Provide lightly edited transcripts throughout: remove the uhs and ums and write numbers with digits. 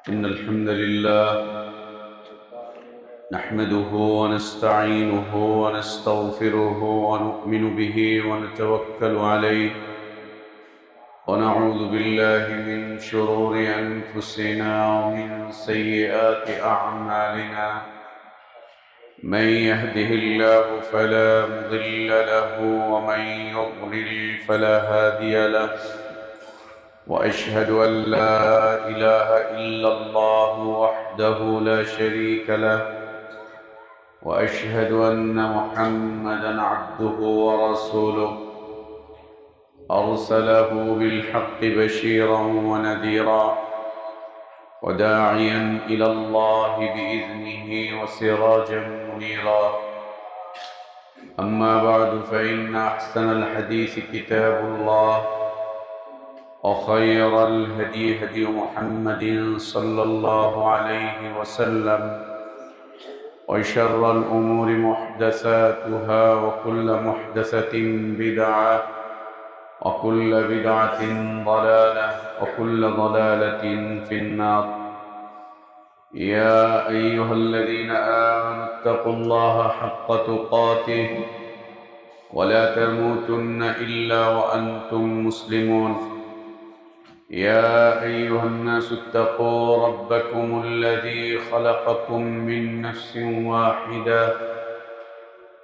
إن الحمد لله نحمده ونستعينه ونستغفره ونؤمن به ونتوكل عليه ونعوذ بالله من شرور أنفسنا ومن سيئات أعمالنا. من يهده الله فلا مضل له ومن يضلل فلا هادي له، وأشهد أن لا إله إلا الله وحده لا شريك له، وأشهد أن محمدًا عبده ورسوله أرسله بالحق بشيرًا ونذيرًا وداعيًا إلى الله بإذنه وسراجًا منيرًا. أما بعد، فإن أحسن الحديث كتاب الله، وخير الهدي هدي محمد صلى الله عليه وسلم، وشر الأمور محدثاتها، وكل محدثة بدعة، وكل بدعة ضلالة، وكل ضلالة في النار. يا أيها الذين آمنوا اتقوا الله حق تقاته ولا تموتن إلا وأنتم مسلمون. يا أيها الناس اتقوا ربكم الذي خلقكم من نفس واحدة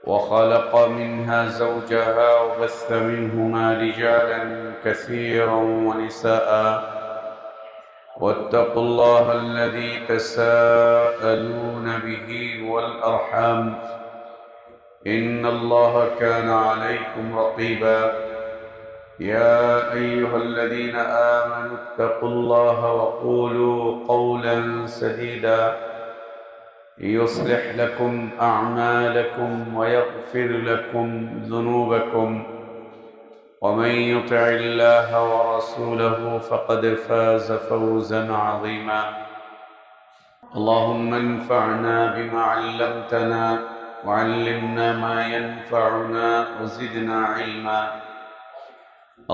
وخلق منها زوجها وبث منهما رجالا كثيرا ونساء، واتقوا الله الذي تساءلون به والأرحام، إن الله كان عليكم رقيبا. يا أيها الذين آمنوا اتقوا الله وقولوا قولا سديدا يصلح لكم أعمالكم ويغفر لكم ذنوبكم، ومن يطع الله ورسوله فقد فاز فوزا عظيما. اللهم انفعنا بما علمتنا وعلمنا ما ينفعنا وزدنا علما.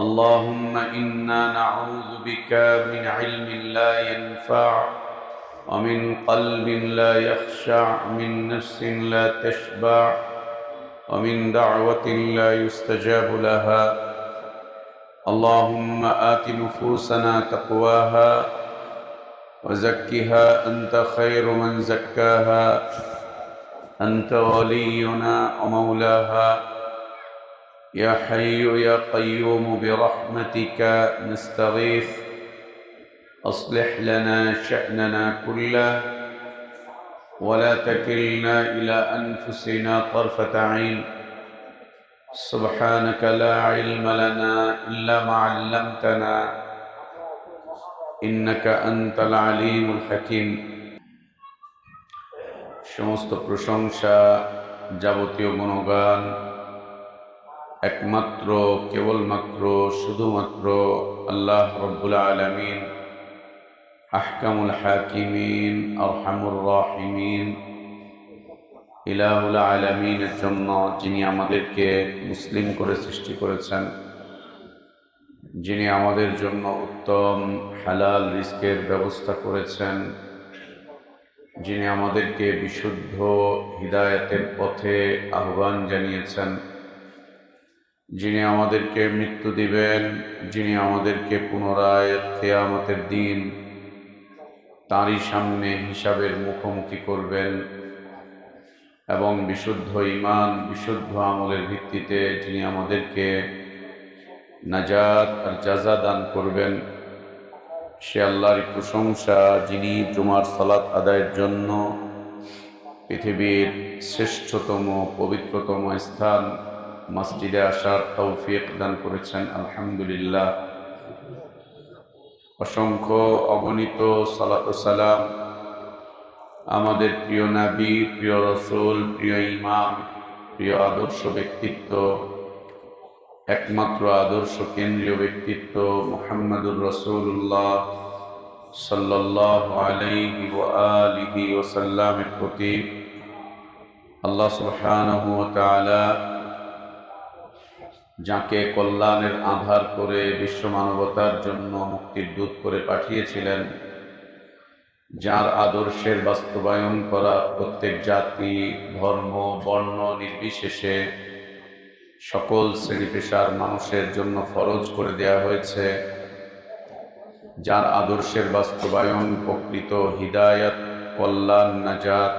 اللهم إنا نعوذ بك من علم لا ينفع، ومن قلب لا يخشع، من نفس لا تشبع، ومن دعوة لا يستجاب لها. اللهم آت نفوسنا تقواها وزكها أنت خير من زكاها، أنت ولينا ومولاها. يا حي يا قيوم برحمتك نستغيث، أصلح لنا شأننا كله ولا تكلنا إلى أنفسنا طرفة عين. سبحانك لا علم لنا إلا ما علمتنا إنك أنت العليم الحكيم। সমস্ত প্রশংসা, যাবতীয় গুণগান একমাত্র কেবলমাত্র শুধুমাত্র আল্লাহ রব্বুল আলামিন, আহকামুল হাকিমিন, আরহামুর রাহিমিন, ইলাহুল আলামিনের জন্য, যিনি আমাদেরকে মুসলিম করে সৃষ্টি করেছেন, যিনি আমাদের জন্য উত্তম হালাল রিজকের ব্যবস্থা করেছেন, যিনি আমাদেরকে বিশুদ্ধ হিদায়াতের পথে আহ্বান জানিয়েছেন, যিনি আমাদেরকে মৃত্যু দিবেন, যিনি আমাদেরকে পুনরায় কিয়ামতের দিন তাঁরই সামনে হিসাবের মুখোমুখি করবেন, এবং বিশুদ্ধ ঈমান, বিশুদ্ধ আমলের ভিত্তিতে যিনি আমাদেরকে নাজাত আর জাযা দান করবেন, সে আল্লাহর প্রশংসা, যিনি জুমার সালাত আদায়ের জন্য পৃথিবীর শ্রেষ্ঠতম পবিত্রতম স্থান মসজিদে আসার তৌফিক দান করেছেন। আলহামদুলিল্লাহ। অসংখ্য অগণিত সালাত ও সালাম আমাদের প্রিয় নবী, প্রিয় রসুল, প্রিয় ইমাম, প্রিয় আদর্শ ব্যক্তিত্ব, একমাত্র আদর্শ কেন্দ্রীয় ব্যক্তিত্ব মুহাম্মদুর রাসূলুল্লাহ সাল্লাল্লাহু আলাইহি ওয়া আলিহি ওয়াসাল্লামের প্রতি আল্লাহ সুবহানাহু ওয়া তাআলা যাকে কল্যাণের আধার করে বিশ্ব মানবতার জন্য মুক্তির দূত করে পাঠিয়েছিলেন, যার আদর্শের বাস্তবায়ন করা প্রত্যেক জাতি, ধর্ম, বর্ণ নির্বিশেষে সকল শ্রেণী পেশার মানুষের জন্য ফরজ করে দেয়া হয়েছে, যার আদর্শের বাস্তবায়ন প্রকৃত হিদায়াত, কল্যাণ, নাজাত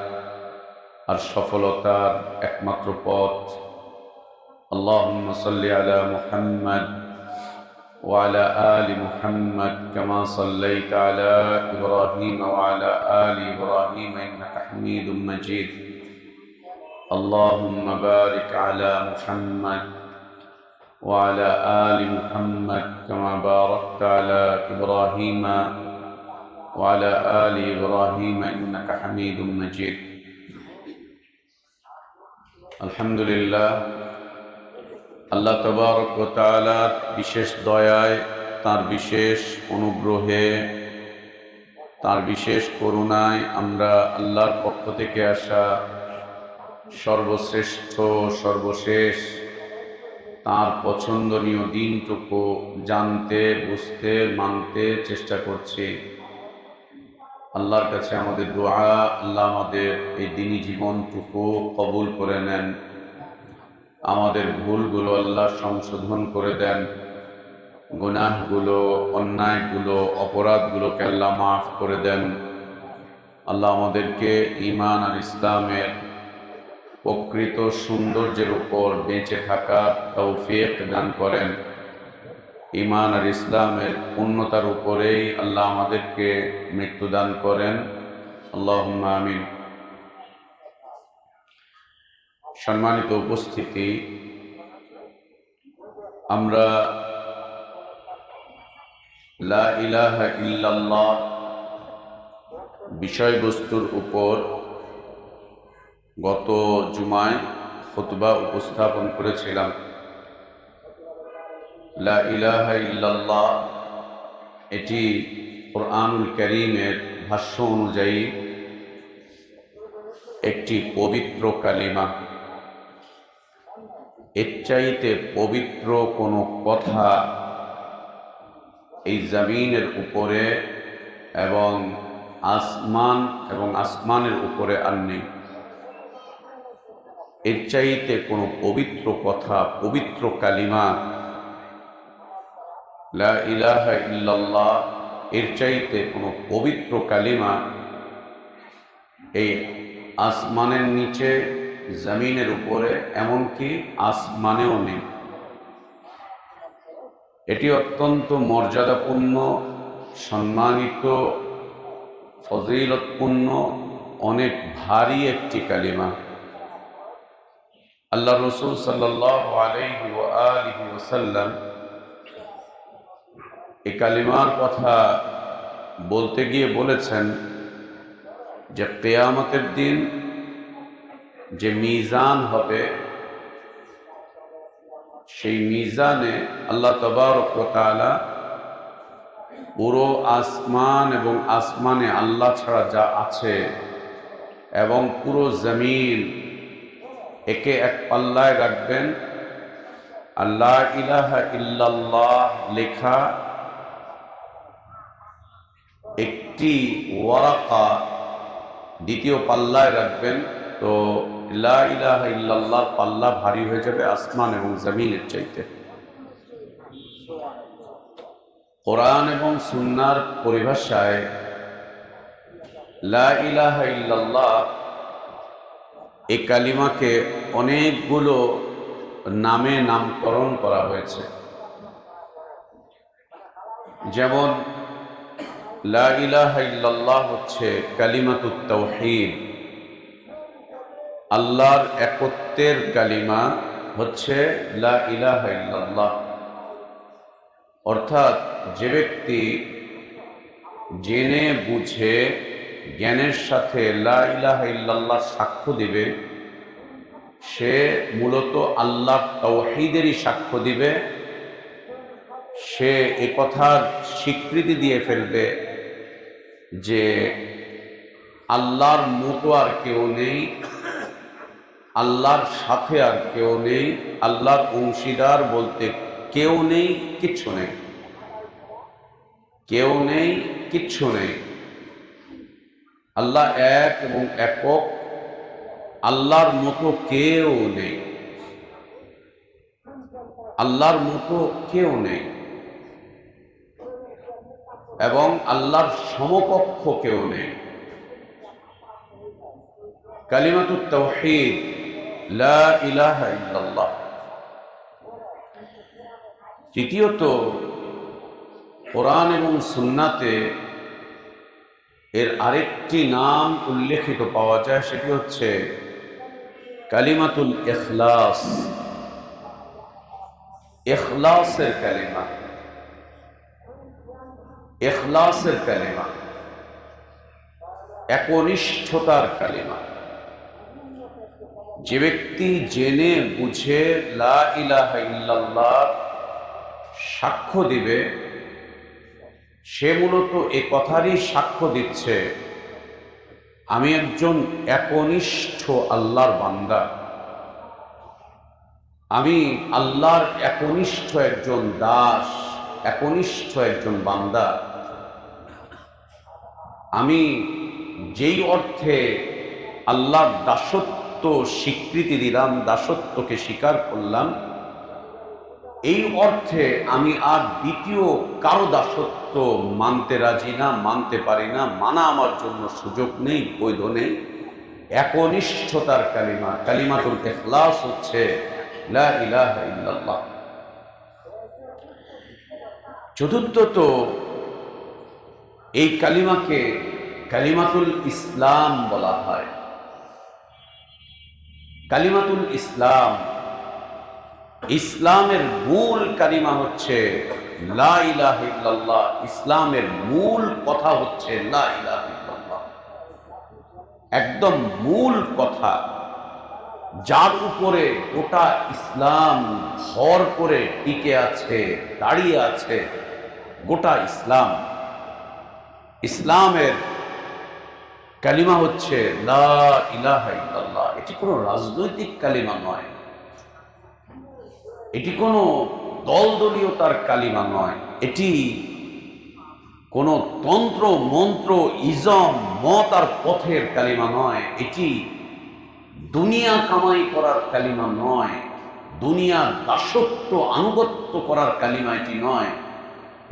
আর সফলতার একমাত্র পথ। আল্লাহুম্মা সাল্লি আলা মুহাম্মাদ ওয়া আলা আলি মুহাম্মাদ কামা সাল্লাইতা আলা ইব্রাহিম ওয়া আলা আলি ইব্রাহিম ইন্নাকা হামিদুম মাজিদ। আল্লাহুম্মা বারিক আলা মুহাম্মাদ ওয়া আলা আলি মুহাম্মাদ কামা বারাকতা আলা ইব্রাহিম ওয়া আলা আলি ইব্রাহিম ইন্নাকা হামিদুম মাজিদ। আলহামদুলিল্লাহ, আল্লাহ তাবারক ওয়া তাআলার বিশেষ দয়ায়, তার বিশেষ অনুগ্রহে, তার বিশেষ করুণায় আমরা আল্লাহর পক্ষ থেকে আসা সর্বশ্রেষ্ঠ, সর্বশেষ তার পছন্দনীয় দিনটুকু জানতে, বুঝতে, মানতে চেষ্টা করছি। আল্লাহর কাছে আমাদের দোয়া, আল্লাহ আমাদের এই দিনী জীবনটুকু কবুল করে নেন, আমাদের ভুলগুলো আল্লাহ সংশোধন করে দেন, গুনাহগুলো, অন্যায়গুলো, অপরাধগুলোকে আল্লাহ মাফ করে দেন। আল্লাহ আমাদেরকে ঈমান আর ইসলামের প্রকৃত সৌন্দর্যের উপর বেঁচে থাকার তৌফিক দান করেন। ঈমান আর ইসলামের পূর্ণতার উপরেই আল্লাহ আমাদেরকে মৃত্যু দান করেন। আল্লাহুম্মা আমিন। সম্মানিত উপস্থিতি, আমরা লা ইলাহা ইল্লাল্লাহ বিষয়বস্তুর উপর গত জুমায় খুতবা উপস্থাপন করেছিলাম। লা ইলাহা ইল্লাল্লাহ এটি কুরআনুল কারীমের ভাষ্য অনুযায়ী একটি পবিত্র কালিমা। এর চাইতে পবিত্র কোনো কথা এই জমিনের উপরে এবং আসমানের উপরে আর নেই। এর চাইতে কোনো পবিত্র কথা, পবিত্র কালিমা লা ইলাহা ইল্লাল্লাহ, এর চাইতে কোনো পবিত্র কালিমা এই আসমানের নিচে, জমিনের উপরে, এমনকি আসমানেও নেই। এটি অত্যন্ত মর্যাদাপূর্ণ, সম্মানিত, ফজিলতপূর্ণ, অনেক ভারী একটি কালিমা। আল্লাহ রাসূল সাল্লাল্লাহু আলাইহি ওয়া আলিহি ওয়াসাল্লাম এই কালিমার কথা বলতে গিয়ে বলেছেন যে কিয়ামতের দিন যে মিজান হবে, সেই মিজানে আল্লাহ তাবারক ওয়া তাআলা পুরো আসমান এবং আসমানে আল্লাহ ছাড়া যা আছে এবং পুরো জমিন একে এক পাল্লায় রাখবেন। আল্লাহ ইলাহা ইল্লাল্লাহ লেখা একটি ওয়ারাকা দ্বিতীয় পাল্লায় রাখবেন, তো লা ইলাহা ইল্লাল্লাহর পাল্লা ভারী হয়ে যাবে আসমান এবং জমিনের চাইতে। কোরআন এবং সুন্নাহর পরিভাষায় লা ইলাহা ইল্লাল্লাহ এই কালিমাকে অনেকগুলো নামে নামকরণ করা হয়েছে। যেমন লা ইলাহা ইল্লাল্লাহ হচ্ছে কালিমাতুত তাওহীদ, আল্লাহর একত্বের কালিমা হচ্ছে লা ইলাহা ইল্লাল্লাহ। অর্থাৎ যে ব্যক্তি জেনে বুঝে জ্ঞানের সাথে লা ইলাহা ইল্লাল্লাহ সাক্ষ্য দিবে, সে মূলত আল্লাহর তাওহীদেরই সাক্ষ্য দিবে। সে এ কথার স্বীকৃতি দিয়ে ফেলবে যে আল্লাহর মতো আর কেউ নেই, আল্লাহর সাথে আর কেউ নেই, আল্লাহর অংশীদার বলতে কেউ নেই, কিচ্ছু নেই, কেউ নেই, কিচ্ছু নেই। আল্লাহ এক এবং একক, আল্লাহর মতো কেউ নেই, আল্লাহর মতো কেউ নেই এবং আল্লাহর সমকক্ষ কেউ নেই। কালিমাতুত তাওহীদ, লা ইলাহা ইল্লাল্লাহ। তৃতীয়ত, কোরআন এবং সুন্নাতে এর আরেকটি নাম উল্লেখিত পাওয়া যায়, সেটি হচ্ছে কালিমাতুল ইখলাস। ইখলাসের কালিমা, ইখলাসের কালিমা, একনিষ্ঠতার কালিমা। যে ব্যক্তি জেনে বুঝে লা ইলাহা ইল্লাল্লাহ সাক্ষ্য দিবে, সে মূলত এ কথারই সাক্ষ্য দিচ্ছে, আমি একজন একনিষ্ঠ আল্লাহর বান্দা, আমি আল্লাহর একনিষ্ঠ একজন দাস, একনিষ্ঠ একজন বান্দা। আমি যেই অর্থে আল্লাহর দাসত্ব স্বীকৃতি দিলাম, দাসত্বকে স্বীকার করলাম, এই অর্থে আমি আর দ্বিতীয় কারো দাসত্ব মানতে রাজি না, মানতে পারি না, মানা আমার জন্য সুযোগ নেই, বৈধ নেই। একনিষ্ঠতার কালিমা, কালিমাতুল ইখলাস হচ্ছে লা ইলাহা ইল্লাল্লাহ। চতুর্থত, এই কালিমাকে কালিমাতুল ইসলাম বলা হয়। কালিমাতুল ইসলাম, ইসলামের মূল কালিমা হচ্ছে লা ইলাহা ইল্লাল্লাহ। ইসলামের মূল কথা হচ্ছে লা ইলাহা ইল্লাল্লাহ, একদম মূল কথা, যার উপরে গোটা ইসলাম ভর করে টিকে আছে, দাঁড়িয়ে আছে গোটা ইসলাম। ইসলামের কালিমা হচ্ছে লা ইলাহা ইল্লাল্লাহ। এটি কোনো রাজনৈতিক কালিমা নয়, এটি কোনো দলদলীয়তার কালিমা নয়, এটি কোনো তন্ত্র মন্ত্র ইজম মত আর পথের কালিমা নয়, এটি দুনিয়া কামাই করার কালিমা নয়, দুনিয়ার দাসত্ব আনুগত্য করার কালিমা এটি নয়।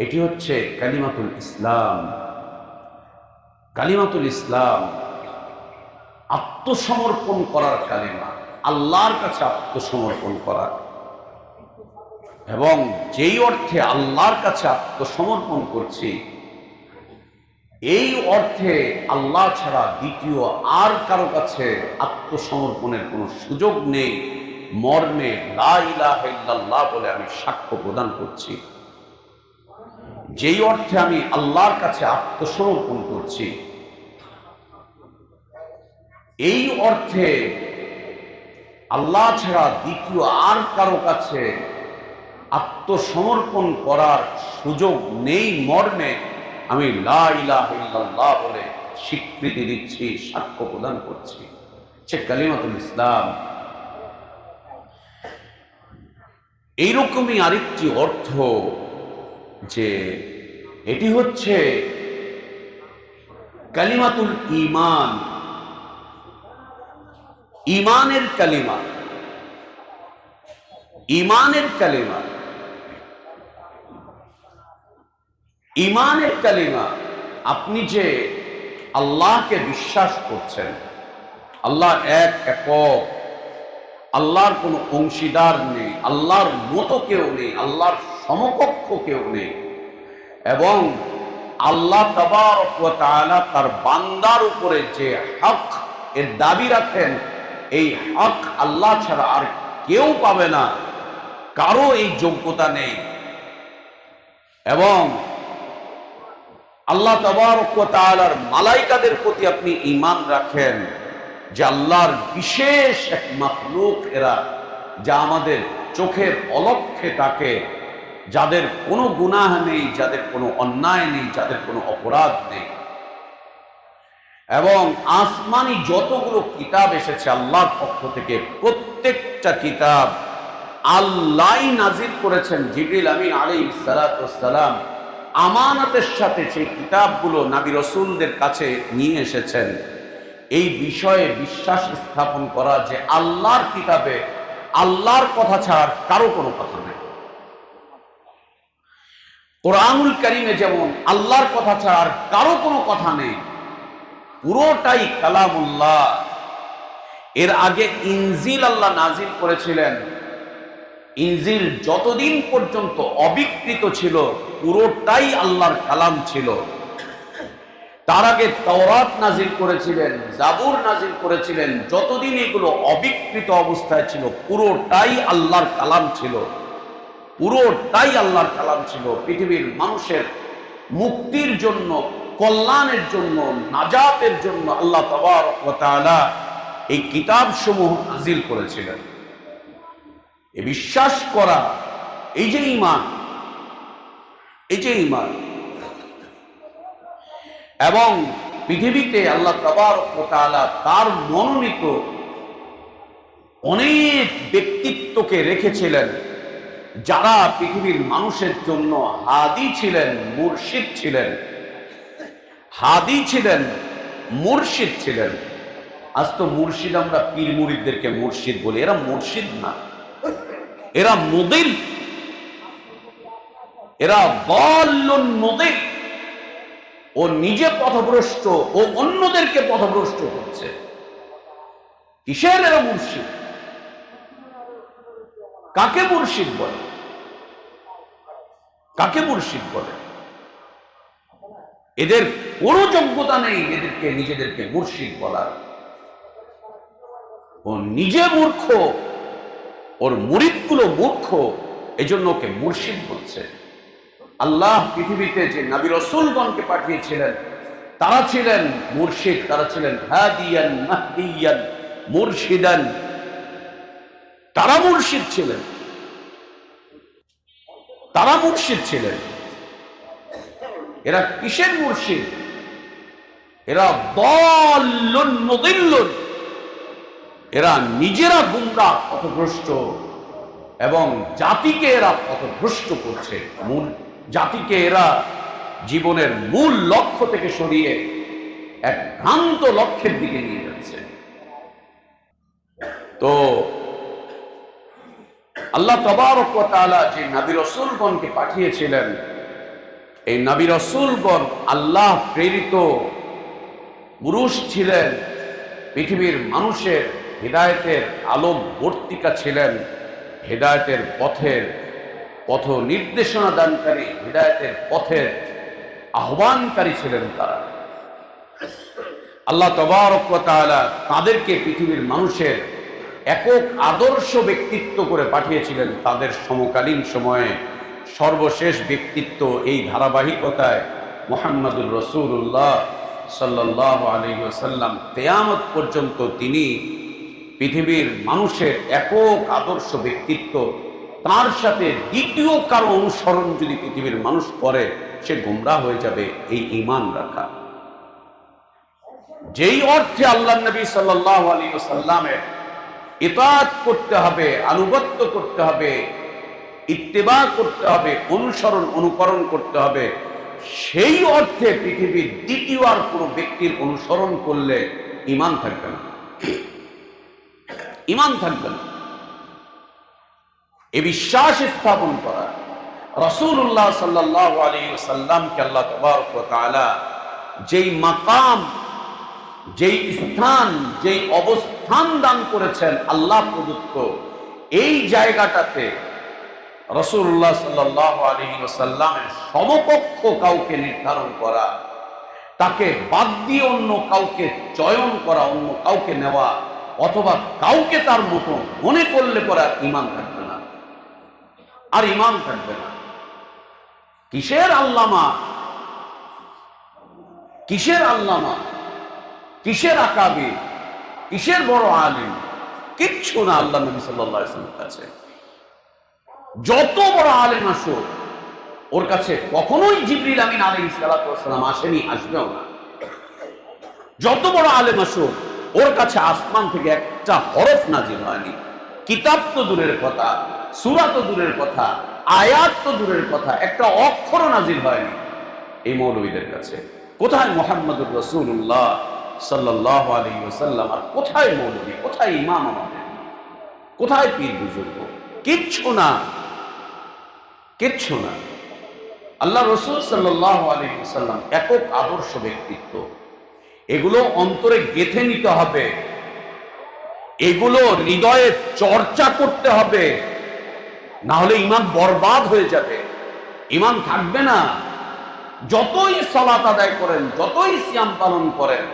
এটি হচ্ছে কালিমাতুল ইসলাম। কালিমাতুল ইসলাম আত্মসমর্পণ করার কালিমা, আল্লাহর কাছে আত্মসমর্পণ করা। এবং যেই অর্থে আল্লাহর কাছে আত্মসমর্পণ করছি, এই অর্থে আল্লাহ ছাড়া দ্বিতীয় আর কারো কাছে আত্মসমর্পণের কোনো সুযোগ নেই মর্মে লা ইলাহা ইল্লাল্লাহ বলে আমি সাক্ষ্য প্রদান করছি। যেই অর্থে আমি আল্লাহর কাছে আত্মসমর্পণ করছি, এই অর্থে আল্লাহ ছাড়া দ্বিতীয় আর কারো কাছে আত্মসমর্পণ করার সুযোগ নেই মর্মে আমি লা ইলাহা ইল্লাল্লাহ বলে স্বীকৃতি দিচ্ছি, সাক্ষ্য প্রদান করছি। সে কালিমাতুল ইসলাম। এইরকমই আরেকটি অর্থ, যে এটি হচ্ছে কালিমাতুল ঈমান, ঈমানের কালিমা, ঈমানের কালিমা, ঈমানের কালিমা। আপনি যে আল্লাহকে বিশ্বাস করছেন, আল্লাহ এক একক, আল্লাহর কোনো অংশীদার নেই, আল্লাহর মতো কেউ নেই, আল্লাহর সমকক্ষ কেউ নেই, এবং আল্লাহ তাবারক ওয়া তাআলা তার বান্দার উপরে যে হক এর দাবি রাখেন, এই হক আল্লাহ ছাড়া আর কেউ পাবে না, কারো এই যোগ্যতা নেই। এবং আল্লাহ তাবারক ওয়া তাআলার মালাইকাদের প্রতি আপনি ঈমান রাখেন যে আল্লাহর বিশেষ এক মাখলুক এরা, যা আমাদের চোখের অলক্ষ্যে তাকে, যাদের কোনো গুনাহ নেই, যাদের কোনো অন্যায় নেই, যাদের কোনো অপরাধ নেই। এবং আসমানি যতগুলো কিতাব এসেছে আল্লাহর পক্ষ থেকে, প্রত্যেকটা কিতাব আল্লাহই নাজিল করেছেন। জিবরিল আমিন আলাইহিস সালাতু ওয়াস সালাম আমানতের সাথে সেই কিতাবগুলো নবী রাসূলদের কাছে নিয়ে এসেছেন, এই বিষয়ে বিশ্বাস স্থাপন করা যে আল্লাহর কিতাবে আল্লাহর কথা ছাড়া কারো কোনো কথা নেই। কোরআনুল কারীমে যেমন আল্লাহর কথা ছাড়া আর কারো কোনো কথা নেই, পুরোটাই কালামুল্লাহ। এর আগে ইনজিল আল্লাহ নাজিল করেছিলেন, ইনজিল যতদিন পর্যন্ত অবিকৃত ছিল পুরোটাই আল্লাহর কালাম ছিল। তার আগে তাওরাত নাজিল করেছিলেন, জাবুর নাজিল করেছিলেন, যতদিন এগুলো অবিকৃত অবস্থায় ছিল পুরোটাই আল্লাহর কালাম ছিল, পুরোটাই আল্লাহর কালাম ছিল। পৃথিবীর মানুষের মুক্তির জন্য, কল্যাণের জন্য, নাজাতের জন্য আল্লাহ তাবারক ওয়া তাআলা এই কিতাবসমূহ নাজিল করেছিলেন। এ বিশ্বাস করা, এই যে ঈমান, এই যে ঈমান। এবং পৃথিবীতে আল্লাহ তাবারক ওয়া তাআলা তার মনোনীত অনেক ব্যক্তিত্বকে রেখেছিলেন, যারা পৃথিবীর মানুষের জন্য হাদি ছিলেন, মুর্শিদ ছিলেন। হাদি ছিলেন, মুর্শিদ ছিলেন। আজ তো মুর্শিদ, আমরা পীর মুরিদদেরকে মুর্শিদ বলি, এরা মুর্শিদ না, এরা মুদিল, এরা দাল্লুন মুদিল। ও নিজে পথভ্রষ্ট, ও অন্যদেরকে পথভ্রষ্ট করছে। কিসের এরা মুর্শিদ? কাকে মুর্শিদ বলে? কাকে মুর্শিদ বলে? এদের কোনো যোগ্যতা নেই এদেরকে নিজেদেরকে মুর্শিদ বলার। ও নিজে মূর্খ, ওর মুরিদগুলো মূর্খ, এজন্য ওকে মুর্শিদ বলছে। আল্লাহ পৃথিবীতে যে নবী রাসূলগণকে পাঠিয়েছিলেন তারা ছিলেন মুর্শিদ, তারা ছিলেন হাদিয়ান মাহদিয়ান মুরশিদান, তারা মুর্শিদ ছিলেন, তারা মুর্শিদ ছিলেন। এরা কিসের মুর্শিদ? এরা দাল্লুন মুদিল্লুন, এরা নিজেরা গুমরাহ, পথভ্রষ্ট, এবং জাতিকে এরা পথভ্রষ্ট করছে। জাতিকে এরা জীবনের মূল লক্ষ্য থেকে সরিয়ে এক ভ্রান্ত লক্ষ্যের দিকে নিয়ে যাচ্ছে। তো আল্লাহ তাবারক ওয়া তাআলা যে নবী রাসূলগণকে পাঠিয়েছিলেন, এই নবী রাসূলগণ আল্লাহ প্রেরিত পুরুষ ছিলেন, পৃথিবীর মানুষের হিদায়াতের আলোক বর্তিকা ছিলেন, হিদায়াতের পথের পথ নির্দেশনা দানকারী, হিদায়াতের পথের আহ্বানকারী ছিলেন তারা। আল্লাহ তাবারক ওয়া তাআলা তাদেরকে পৃথিবীর মানুষের একক আদর্শ ব্যক্তিত্ব করে পাঠিয়েছিলেন। তাদের সমকালীন সময়ে সর্বশেষ ব্যক্তিত্ব এই ধারাবাহিকতায় মুহাম্মদুর রাসূলুল্লাহ সাল্লাল্লাহু আলাইহি ওয়াসাল্লাম, কিয়ামত পর্যন্ত তিনি পৃথিবীর মানুষের একক আদর্শ ব্যক্তিত্ব। তার সাথে দ্বিতীয় কারো অনুসরণ যদি পৃথিবীর মানুষ করে, সে গোমরাহ হয়ে যাবে। এই ঈমান রাখা, যেই অর্থে আল্লাহ নবী সাল্লাল্লাহু আলাইহি ওয়াসাল্লামের ইতাআত করতে হবে, আনুগত্য করতে হবে, ইত্তেবা করতে হবে, অনুসরণ অনুকরণ করতে হবে, সেই অর্থে পৃথিবীর দ্বিতীয় আর কোনো ব্যক্তির অনুসরণ করলে ঈমান থাকবে না, ঈমান থাকবে না। এ বিশ্বাস স্থাপন করা, রাসূলুল্লাহ সাল্লাল্লাহু আলাইহি ওয়াসাল্লামকে আল্লাহ তাবারক ওয়া তাআলা যেই মাকাম, যেই স্থান, যেই অবস্থান দান করেছেন আল্লাহ প্রদত্ত, এই জায়গাটাতে রাসূলুল্লাহ সাল্লাল্লাহু আলাইহি ওয়াসাল্লামের সমকক্ষ কাউকে নির্ধারণ করা, তাকে বাদ দিয়ে অন্য কাউকে চয়ন করা, অন্য কাউকে নেওয়া, অথবা কাউকে তার মতো মনে করলে পরে আর ঈমান থাকবে না, আর ঈমান থাকবে না। কিসের আল্লামা, কিসের আল্লামা, কিসের আকাবির, কিসের বড় আলিম? কিচ্ছু না আল্লাহ নবী সাল্লাল্লাহু আলাইহি ওয়াসাল্লামের কাছে। যত বড় আলেম আসুক, ওর কাছে কখনোই জিবরিল আমিন আলাইহিস সালাতু ওয়াস সালাম আসেনি, আসবেও না। যত বড় আলেম আসুক, ওর কাছে আসমান থেকে একটা হরফ নাজিল হয়নি। কিতাব তো দূরের কথা, সূরা তো দূরের কথা, আয়াত তো দূরের কথা, একটা অক্ষরও নাজিল হয়নি। এই মৌলবীদের কাছে। কোথায় মুহাম্মদুর রাসূলুল্লাহ সাল্লাল্লাহু আলাইহি ওয়াসাল্লাম, আর কোথায় মৌলবী, কোথায় ইমাম আমাদের, কোথায় পীর বুজুর্গ? কিচ্ছু না, কিচ্ছু না। আল্লাহ রসুল সাল্লাল্লাহু আলাইহি ওয়াসাল্লাম একক আদর্শ ব্যক্তিত্ব, এগুলো অন্তরে গেঁথে নিতে হবে, এগুলো হৃদয়ে চর্চা করতে হবে, না হলে ঈমান বরবাদ হয়ে যাবে, ঈমান থাকবে না। যতই সালাত আদায় করেন, যতই সিয়াম পালন করেন,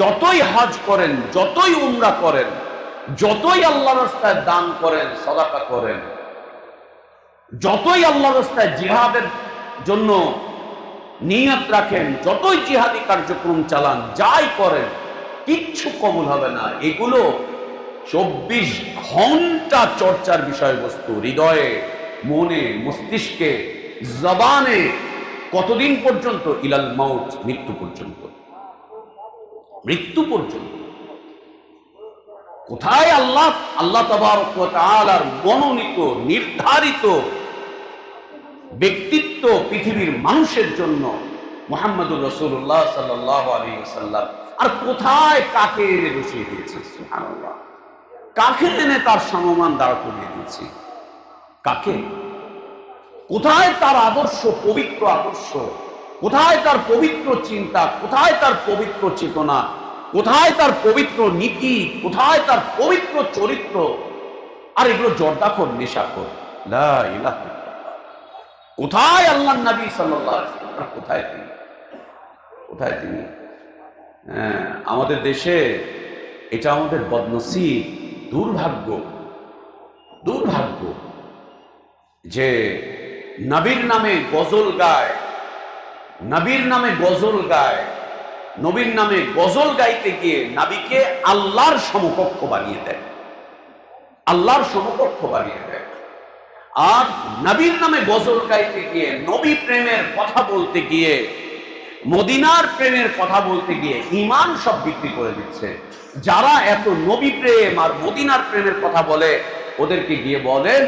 যতই হজ করেন, যতই উমরা করেন, যতই আল্লাহর রাস্তায় দান করেন, সাদাকা করেন, যতই আল্লাহর রাস্তায় জিহাদের জন্য নিয়ত রাখেন, যতই জিহাদি কার্যক্রম চালান, যাই করেন, কিচ্ছু কবুল হবে না। এগুলো 24 ঘন্টা চর্চার বিষয়বস্তু, হৃদয়ে, মনে, মস্তিষ্কে, জবানে। কতদিন পর্যন্ত? ইলাল মাউত, মৃত্যু পর্যন্ত, মৃত্যু পর্যন্ত। কোথায় আল্লাহ তাবারক ওয়া তাআলার মনোনীত নির্ধারিত ব্যক্তিত্ব পৃথিবীর মানুষের জন্য মুহাম্মদুর রাসূলুল্লাহ সাল্লাল্লাহু আলাইহি ওয়াসাল্লাম, আর কোথায় কাকে এনে বসিয়ে দিয়েছে? সুবহানাল্লাহ, কাকে এনে তার সমমান দাঁড় করিয়ে দিয়েছে? কাকে? কোথায় তার আদর্শ, পবিত্র আদর্শ? কোথায় তার পবিত্র চিন্তা? কোথায় তার পবিত্র চেতনা? কোথায় তার পবিত্র নীতি? কোথায় তার পবিত্র চরিত্র? আর এগুলো জর্দাখোর, নেশাখোর। লা ইলাহা ইল্লাল্লাহ। কোথায় আল্লাহর নবী সাল্লাল্লাহু আলাইহি ওয়াসাল্লাম? কোথায় তিনি? কোথায় তিনি? আমাদের দেশে এটা আমাদের বদনসিব, দুর্ভাগ্য, দুর্ভাগ্য যে নবীর নামে গজল গায়, নবীর নামে গজল গায়, নবীর নামে গজল গাইতে গিয়ে নবীকে আল্লাহর সমকক্ষ বানিয়ে দেয়, আল্লাহর সমকক্ষ বানিয়ে দেয়। আর নবীর নামে গজল গাইতে গিয়ে, নবী প্রেমের কথা বলতে গিয়ে, মদিনার প্রেমের কথা বলতে গিয়ে ঈমান সব বিক্রি করে দিচ্ছে। যারা এত নবী প্রেম আর মদিনার প্রেমের কথা বলে, ওদেরকে গিয়ে বলেন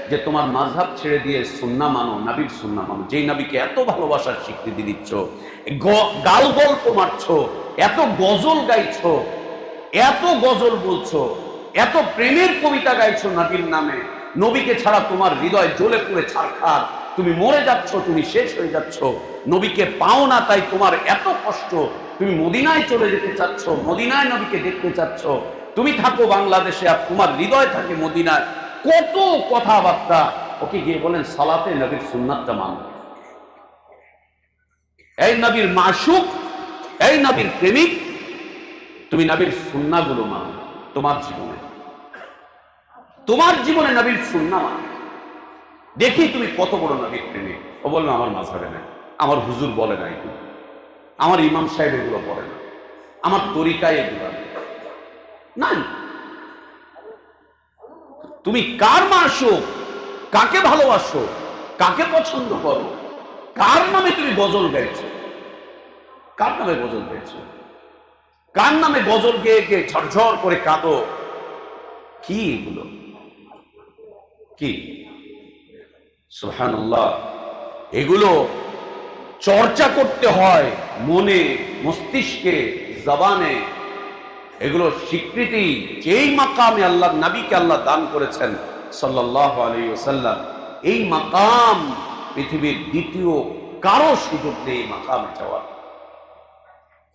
যে তোমার মাযহাব ছেড়ে দিয়ে সুন্নাহ মানো, নবীর সুন্নাহ মানো। যেই নবীকে এত ভালোবাসার স্বীকৃতি দিচ্ছ, গাল গল্প মারছো, এত গজল গাইছো, এত গজল বলছো, এত প্রেমের কবিতা গাইছো নবীর নামে, নবীকে ছাড়া তোমার হৃদয় জ্বলে পুড়ে ছারখার, তুমি মরে যাচ্ছ, তুমি শেষ হয়ে যাচ্ছ, নবীকে পাও না, তাই তোমার এত কষ্ট, তুমি মদিনায় চলে যেতে চাচ্ছ, মদিনায় নবীকে দেখতে চাচ্ছ, তুমি থাকো বাংলাদেশে আর তোমার হৃদয় থাকে মদিনায়। কত কথাবার্তা। ওকে গিয়ে বলেন সালাতে নবীর সুন্নাতটা মানো। এই নবীর মাশুক, এই নবীর প্রেমিক, তুমি নবীর সুন্নাহগুলো মানো তোমার জীবনে, তোমার জীবনে নবীর সুন্নাহ মানো। দেখি তুমি কত বড় নবীর প্রেমিক। ও বলবে আমার মাযহাবে নাই, আমার হুজুর বলে না এগুলো, আমার ইমাম সাহেব এগুলো বলে না, আমার তরিকায় এগুলো নাই। তুমি কার মাশুক, কাকে ভালোবাসো, কাকে পছন্দ করো, কার নামে তুমি গজল গাইছো, কার নামে গজল গাইছো, কার নামে গজল গেয়ে গিয়ে ঝরঝর করে কাঁদো? কি এগুলো? কি? সুবহানাল্লাহ। এগুলো চর্চা করতে হয় মনে, মস্তিষ্কে, জবানে। এগুলো স্বীকৃতি, যেই মাকামে আল্লাহ নবীকে আল্লাহ দান করেছেন সাল্লাল্লাহু আলাইহি ওয়াসাল্লাম, এই মাকাম পৃথিবীর দ্বিতীয় কারো সুযোগ নেই মাকামে যাওয়ার।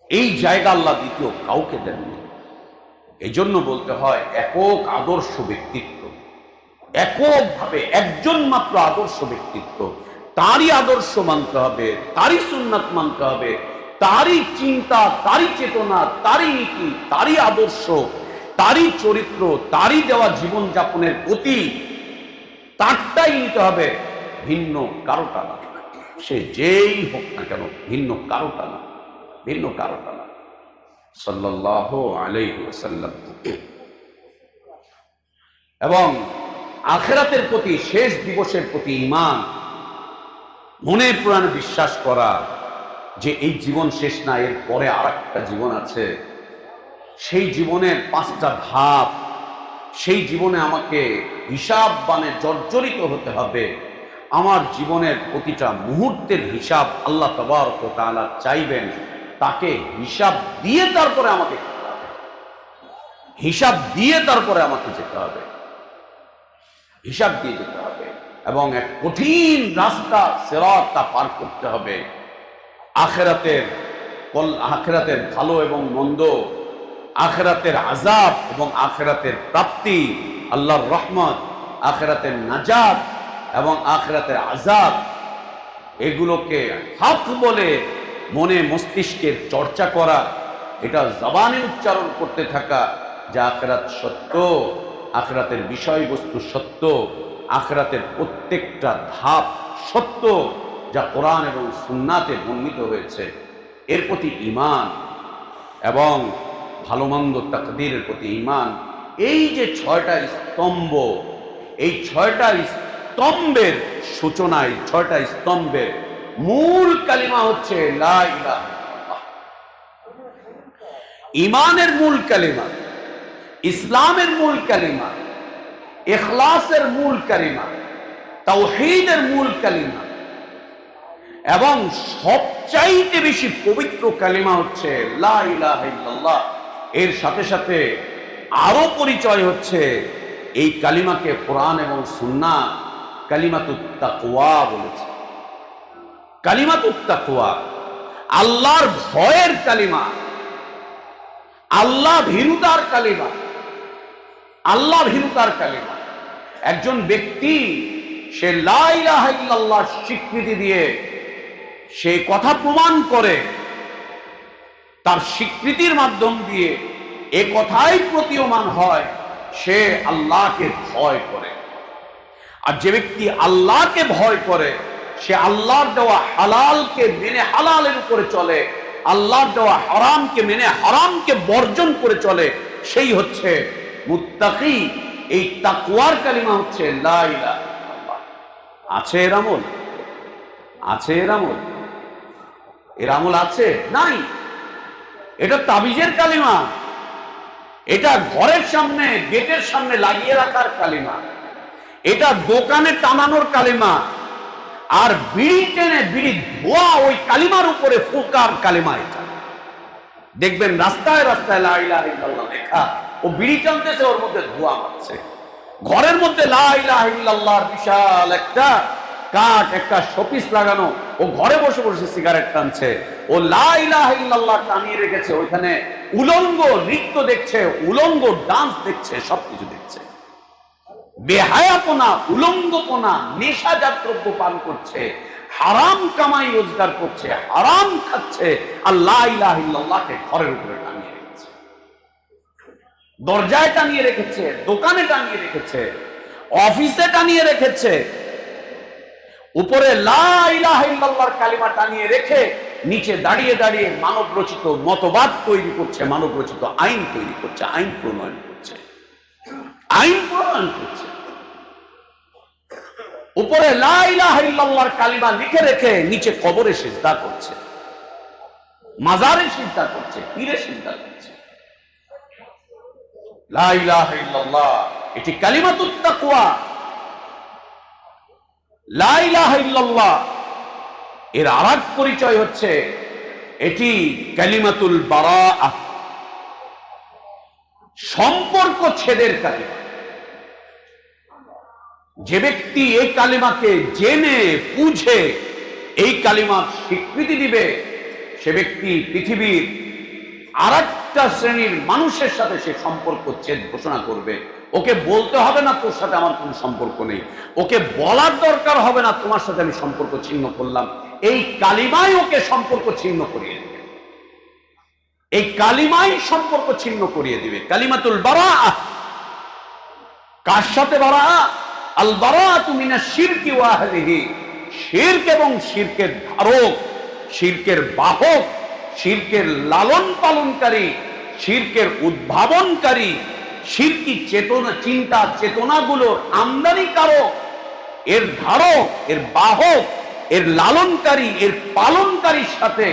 এই জায়গা আল্লাহ দ্বিতীয় কাউকে দেননি। এই জন্য বলতে হয় একক আদর্শ ব্যক্তিত্ব, এককভাবে একজন মাত্র আদর্শ ব্যক্তিত্ব, তারই আদর্শ মানতে হবে, তারই সুন্নাত মানতে হবে, তারই চিন্তা, তারই চেতনা, তারই নীতি, তারই আদর্শ, তারই চরিত্র, তারই দেওয়া জীবনযাপনের গতি, তারটাই নিতে হবে, ভিন্ন কারোটা না। সে যেই হোক না কেন, ভিন্ন কারোটা না, ভিন্ন কারোটা না। সাল্লাল্লাহু আলাইহি ওয়াসাল্লাম। এবং আখিরাতের প্রতি, শেষ দিবসের প্রতি ঈমান, মনে প্রাণে বিশ্বাস করা যে এই জীবন শেষ না, এর পরে আরেকটা জীবন আছে, সেই জীবনের 5টা ধাপ, সেই জীবনে আমাকে হিসাব বানে জর্জরিত হতে হবে, আমার জীবনের প্রতিটা মুহূর্তের হিসাব আল্লাহ তাবারক ওয়া তাআলা চাইবেন, তাকে হিসাব দিয়ে তারপরে আমাকে যেতে হবে, হিসাব দিয়ে তারপরে আমাকে যেতে হবে, হিসাব দিয়ে যেতে হবে। এবং এক কঠিন রাস্তা সিরাত তা পার করতে হবে। আখিরাতের ভালো এবং মন্দ, আখিরাতের আযাব এবং আখিরাতের প্রাপ্তি, আল্লাহর রহমত, আখিরাতের নাজাত এবং আখিরাতের আযাব, এগুলোকে হক বলে মনে মস্তিষ্কের চর্চা করা, এটা জবানে উচ্চারণ করতে থাকা যে আখিরাত সত্য, আখিরাতের বিষয়বস্তু সত্য, আখিরাতের প্রত্যেকটা ধাপ সত্য যা কোরআন এবং সুন্নাতে বর্ণিত হয়েছে, এর প্রতি ঈমান এবং ভালো মন্দ তাকদীরের প্রতি ঈমান, এই যে 6টা স্তম্ভ, এই 6টা স্তম্ভের সূচনায়, 6টা স্তম্ভের মূল কালিমা হচ্ছে লা ইলাহা ইল্লাল্লাহ। ঈমানের মূল কালিমা, ইসলামের মূল কালিমা, ইখলাসের মূল কালিমা, তাওহীদের মূল কালিমা, এবং সবচাইতে বেশি পবিত্র কালিমা হচ্ছে লা ইলাহা ইল্লাল্লাহ। এর সাথে সাথে আরো পরিচয় হচ্ছে এই কালিমাকে কোরআন এবং সুন্নাহ কালিমাতুত তাকওয়া বলেছে। কালিমাতুত তাকওয়া আল্লাহর ভয়ের কালিমা, আল্লাহ ভীরুতার কালিমা, আল্লাহ ভীরুতার কালিমা। একজন ব্যক্তি সে লা ইলাহা ইল্লাল্লাহ স্বীকৃতি দিয়ে সে কথা প্রমাণ করে, তার স্বীকৃতির মাধ্যম দিয়ে এ কথাই প্রতীয়মান হয় সে আল্লাহকে ভয় করে। আর যে ব্যক্তি আল্লাহকে ভয় করে সে আল্লাহর দেওয়া হালালকে মেনে হালালের উপরে চলে, আল্লাহর দেওয়া হারামকে মেনে হারামকে বর্জন করে চলে, সেই হচ্ছে মুত্তাকি। এই তাকওয়ার কালিমা হচ্ছে লা ইলাহা ইল্লাল্লাহ। আছে এর আমল? আছে এর আমল? এর আমল আছে? নাই। এটা তাবিজের কালিমা, এটা ঘরের সামনে গেটের সামনে লাগিয়ে রাখার কালিমা, এটা দোকানে টানানোর কালিমা, আর বিড়ি টেনে বিড়ি ধোয়া ওই কালিমার উপরে ফোকার কালিমা। এটা দেখবেন রাস্তায় রাস্তায় লা ইলাহা ইল্লাল্লাহ লেখা, ও বিড়ি টানতেছে, ওর মধ্যে ধোয়া মারছে। ঘরের মধ্যে লা ইলাহা ইল্লাল্লাহর বিশাল একটা কাঠ, একটা শোপিস লাগানো, ও ঘরে বসে বসে সিগারেট টানছে, ও লা ইলাহা ইল্লাল্লাহ টানিয়ে রেখেছে, ওইখানে উলঙ্গ নৃত্য দেখছে, উলঙ্গ ডান্স দেখছে, সবকিছু দেখছে। বেহায়াপনা, উলঙ্গপনা, নেশাজাত দ্রব্য পান করছে, হারাম কামাই রোজগার করছে, হারাম খাচ্ছে, আর লা ইলাহা ইল্লাল্লাহকে ঘরের উপরে টানিয়ে রেখেছে, দরজায় টানিয়ে রেখেছে, দোকানে টানিয়ে রেখেছে, অফিসে টানিয়ে রেখেছে। উপরে লা ইলাহা ইল্লাল্লাহর কালিমা টানিয়ে রেখে নিচে দাঁড়িয়ে দাঁড়িয়ে মানব রচিত মতবাদ তৈরি করছে, মানব রচিত আইন তৈরি করছে, আইন প্রণয়ন করছে, আইন প্রণয়ন করছে। উপরে লা ইলাহা ইল্লাল্লাহর কালিমা লিখে রেখে নিচে কবরে সিজদা করছে, মাজারে সিজদা করছে, পীরে সিজদা করছে। লা ইলাহা ইল্লাল্লাহ এটি কালিমাতুত তাকওয়া। লা ইলাহা ইল্লাল্লাহ এর আরেক পরিচয় হচ্ছে এটি কালিমাতুল বারাআহ, সম্পর্ক ছেদের কালিমা। যে ব্যক্তি এই কালিমাকে জেনে বুঝে এই কালিমার স্বীকৃতি দিবে, সে ব্যক্তি পৃথিবীর আরেকটা শ্রেণীর মানুষের সাথে সে সম্পর্ক ছেদ ঘোষণা করবে। ওকে বলতে হবে না তোর সাথে আমার কোনো সম্পর্ক নেই, ওকে বলার দরকার হবে না তোমার সাথে আমি সম্পর্ক ছিন্ন করলাম। এই কালিমাই ওকে সম্পর্ক ছিন্ন করিয়ে দিবে, এই কালিমাই সম্পর্ক ছিন্ন করিয়ে দিবে। কালিমাতুল বারাআহ। কার সাথে বারাআহ? আল বারাআতু মিনাশ শিরকি ওয়া আহলিহি। শিরক এবং শিরকের ধারক, শিরকের বাহক, শিরকের লালন পালনকারী, শিরকের উদ্ভাবনকারী, শিরকি চেতনা, চিন্তা চেতনাগুলোর আমদানিকারক, এর ধারক, এর বাহক, এর লালনকারী, এর পালনকারীর সাথে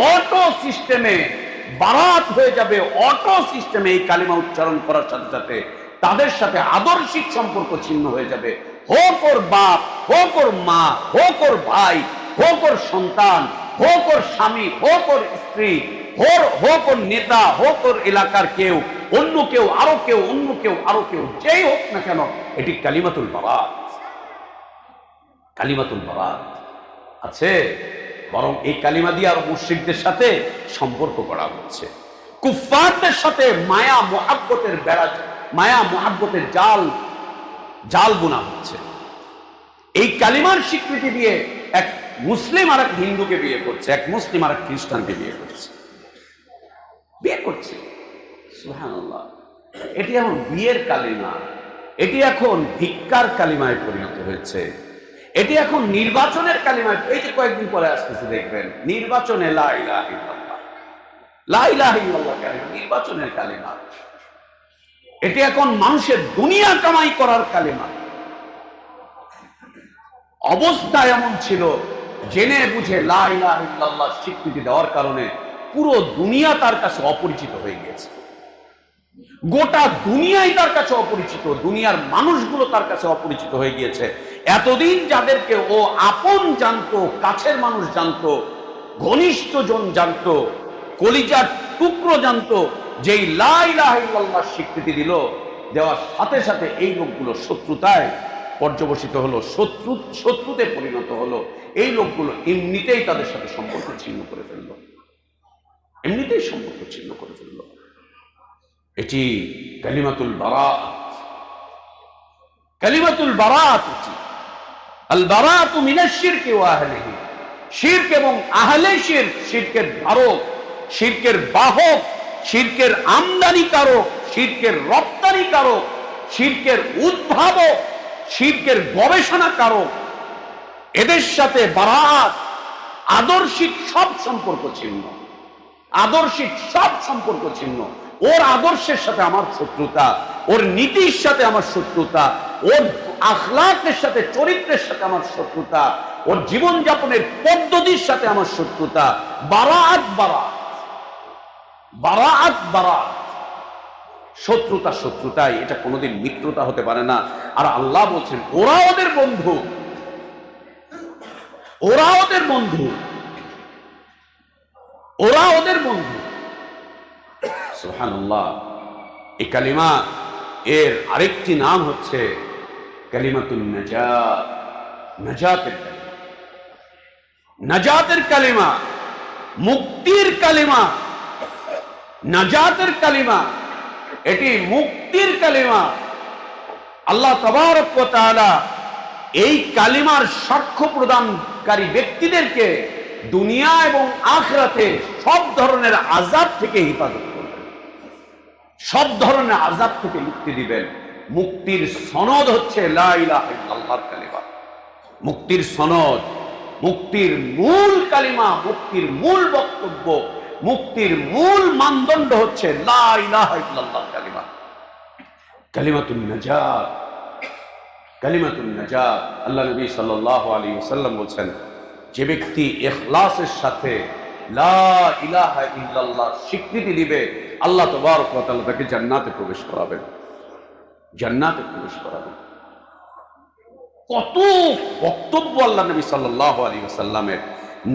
অটো সিস্টেমে বারাত হয়ে যাবে। অটো সিস্টেমে এই কালিমা উচ্চারণ করার সাথে সাথে তাদের সাথে আদর্শিক সম্পর্ক ছিন্ন হয়ে যাবে। হোক ওর বাপ, হোক ওর মা, হোক ওর ভাই, হোক ওর সন্তান, হোক ওর স্বামী, হোক ওর স্ত্রী, হোক ওর নেতা, হোক ওর এলাকার কেউ, অন্য কেউ, আরো কেউ, অন্য কেউ, আরো কেউ, যেই হোক না কেন, এটি কালিমাতুল বারাত। কালিমাতুল বারাত আছে, বরং এই কালিমা দিয়ে আর মুশরিকদের সাথে সম্পর্ক করা হচ্ছে, কুফফারদের সাথে মায়া মুহাব্বতের বেড়া, মায়া মুহাব্বতের জাল বুনা হচ্ছে। এই কালিমার স্বীকৃতি দিয়ে এক মুসলিম আর এক হিন্দুকে বিয়ে করছে, এক মুসলিম আর এক খ্রিস্টানকে বিয়ে করছে। সুবহানাল্লাহ। এটি এখন বিয়ের কালিমা, এটি এখন ভিক্ষার কালিমায় পরিণত হয়েছে, এটি এখন নির্বাচনের কালিমায়। এই যে কয়েকদিন পরে আসতেছে দেখবেন, নির্বাচনে লা ইলাহা ইল্লাল্লাহ, লা ইলাহা ইল্লাল্লাহ কালিমা, নির্বাচনের কালিমা। এটি এখন মানুষের দুনিয়া কামাই করার কালিমা। অবস্থা এমন ছিল, জেনে বুঝে লা ইলাহা ইল্লাল্লাহ স্বীকৃতি দেওয়ার কারণে পুরো দুনিয়া তার কাছে অপরিচিত হয়ে গেছে। গোটা দুনিয়াই তার কাছে অপরিচিত, দুনিয়ার মানুষগুলো তার কাছে অপরিচিত হয়ে গিয়েছে। এতদিন যাদেরকে ও আপন জানতো, কাছের মানুষ জানতো, ঘনিষ্ঠ জন জানতো, কলিজার টুকরো জানতো, যেই লা ইলাহা ইল্লাল্লাহ স্বীকৃতি দিল, দেওয়ার সাথে সাথে এই লোকগুলো শত্রুতায় পর্যবসিত হলো, শত্রুতে পরিণত হলো। এই লোকগুলো এমনিতেই তাদের সাথে সম্পর্ক ছিন্ন করে ফেললো, এমনিতেই সম্পর্ক ছিন্ন করে ফেললো। এটি কালিমাতুল বারাত। কালিমাতুল বারাত এটি। আল বারাতু মিনাশ শিরকি ওয়া আহলিহি। শিরক এবং আহলে শিরক, শিরকের ধারক, শিরকের বাহক, শিরকের আমদানিকারক, শিরকের রপ্তানিকারক, শিরকের উদ্ভাবক, শিরকের গবেষণাকারক, এদের সাথে বারাত, আদর্শিক সব সম্পর্ক ছিন্ন, আদর্শিক সব সম্পর্ক ছিন্ন। ওর আদর্শের সাথে আমার শত্রুতা, ওর নীতির সাথে আমার শত্রুতা, ওর আখলাকের সাথে, চরিত্রের সাথে আমার শত্রুতা, ওর জীবনযাপনের পদ্ধতির সাথে আমার শত্রুতা। বারাত বারাত, বারাত বারাত, শত্রুতা শত্রুতাই, এটা কোনোদিন মিত্রতা হতে পারে না। আর আল্লাহ বলছেন ওরা ওদের বন্ধু, ওরা ওদের বন্ধু, ওরা ওদের বন্ধু। সুবহানাল্লাহ। এই কালিমা এর আরেকটি নাম হচ্ছে কালিমাতুন নাজাত, নাজাতের কালিমা, নাজাতের কালিমা, মুক্তির কালিমা, নাজাতের কালিমা, এটি মুক্তির কালিমা। আল্লাহ তাবারক ওয়া তাআলা এই কালিমার সাক্ষ্য প্রদানকারী ব্যক্তিদেরকে দুনিয়া এবং আখিরাতে সব ধরনের আযাব থেকে হেফাজত করবেন, সব ধরনের আযাব থেকে মুক্তি দিবেন। মুক্তির সনদ হচ্ছে লা ইলাহা ইল্লাল্লাহর কালিমা। মুক্তির সনদ, মুক্তির মূল কালিমা, মুক্তির মূল বক্তব্য, মুক্তির মূল মানদণ্ড হচ্ছে লা ইলাহা ইল্লাল্লাহর কালিমা, কালিমাতুন নাজাত, কালিমাতুন নাজাত। আল্লাহ নবী সাল্লাল্লাহু আলাইহি ওয়াসাল্লাম বলেন, যে ব্যক্তি ইখলাসের সাথে লা ইলাহা ইল্লাল্লাহ স্বীকৃতি দিবে, আল্লাহ তাবারক ওয়া তাআলা তাকে জান্নাতে প্রবেশ করাবেন, জান্নাতে প্রবেশ করাবেন। কত বক্তব্য আল্লাহ নবী সাল্লাল্লাহু আলাইহি ওয়াসাল্লামের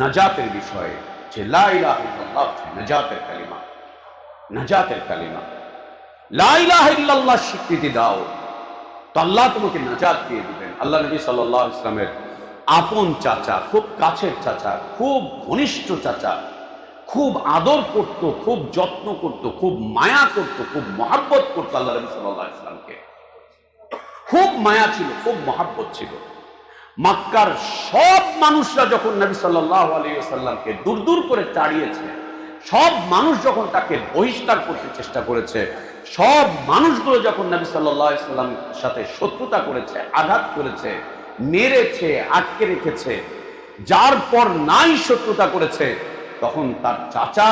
নাজাতের বিষয়ে, যে লা ইলাহা ইল্লাল্লাহ নাজাতের কালিমা, নাজাতের কালিমা। লা ইলাহা ইল্লাল্লাহ স্বীকৃতি দাও তো আল্লাহ তোমাকে নাজাত দিয়ে দিবেন। আল্লাহ নবী সাল্লাল্লাহু আলাইহি ওয়াসাল্লামের আপন চাচা, খুব কাছের চাচা, খুব ঘনিষ্ঠ চাচা, খুব আদর করত, খুব যত্ন করত, খুব মায়া করত, খুব মহাব্বত করত আল্লাহ নবী সাল্লাল্লাহু আলাইহি ওয়াসাল্লামকে। খুব মায়া ছিল, খুব মহাব্বত ছিল। মক্কার সব মানুষরা যখন নবী সাল্লাল্লাহু আলাইহি ওয়াসাল্লামকে দূর দূর করে তাড়িয়েছে, সব মানুষ যখন তাকে বহিষ্কার করতে চেষ্টা করেছে, সব মানুষগুলো যখন নবী সাল্লাল্লাহু আলাইহি ওয়াসাল্লামের সাথে শত্রুতা করেছে, আঘাত করেছে, মেরেছে, আটকে রেখেছে, যার পর নাই শত্রুতা করেছে, তখন তার চাচা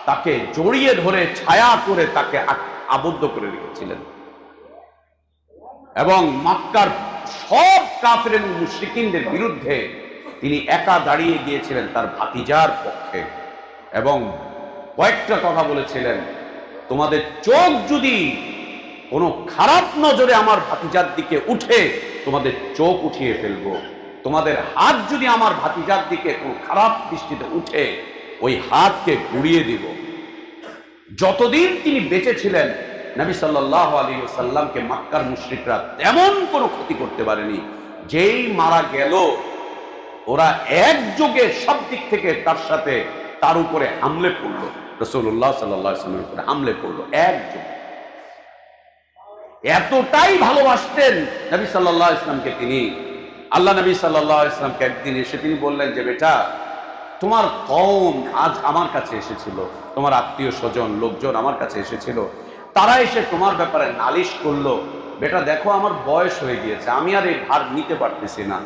তাকে জড়িয়ে ধরে ছায়া করে তাকে আবদ্ধ করে রেখেছিলেন। এবং মক্কার সব কাফের এবং মুশরিকিনদের বিরুদ্ধে তিনি একা দাঁড়িয়ে গিয়েছিলেন তার ভাতিজার পক্ষে, এবং কয়েকটা কথা বলেছিলেন, তোমাদের চোখ যদি কোনো খারাপ নজরে আমার ভাতিজার দিকে উঠে তোমাদের চোখ উঠিয়ে ফেলবো। তোমাদের হাত যদি আমার ভাতিজার দিকে কোনো খারাপ দৃষ্টিতে উঠে, ওই হাতকে গুড়িয়ে দিব। যতদিন তিনি বেঁচে ছিলেন নবী সাল্লাল্লাহু আলাইহি ওয়াসাল্লামকে মক্কার মুশরিকরা তেমন কোনো ক্ষতি করতে পারেনি। যেই মারা গেল, ওরা একযোগে সব দিক থেকে তার উপরে হামলে পড়লো, রাসূলুল্লাহ সাল্লাল্লাহু আলাইহি ওয়াসাল্লামের উপরে হামলে পড়লো একযোগে। এতটাই ভালোবাসতেন নবী সাল্লাল্লাহু আলাইহি ওয়াসাল্লামকে তিনি। আল্লাহ নবী সাল্লাল্লাহু আলাইহি ওয়াসাল্লামকে একদিন এসে তিনি বললেন যে, বেটা, তোমার কওম আজ আমার কাছে এসেছিল, তোমার আত্মীয় স্বজন লোকজন আমার কাছে এসেছিল, তারা এসে তোমার ব্যাপারে নালিশ করলো। বেটা দেখো, আমার বয়স হয়ে গিয়েছে, আমি আর এই ভার নিতে পারতেছি না,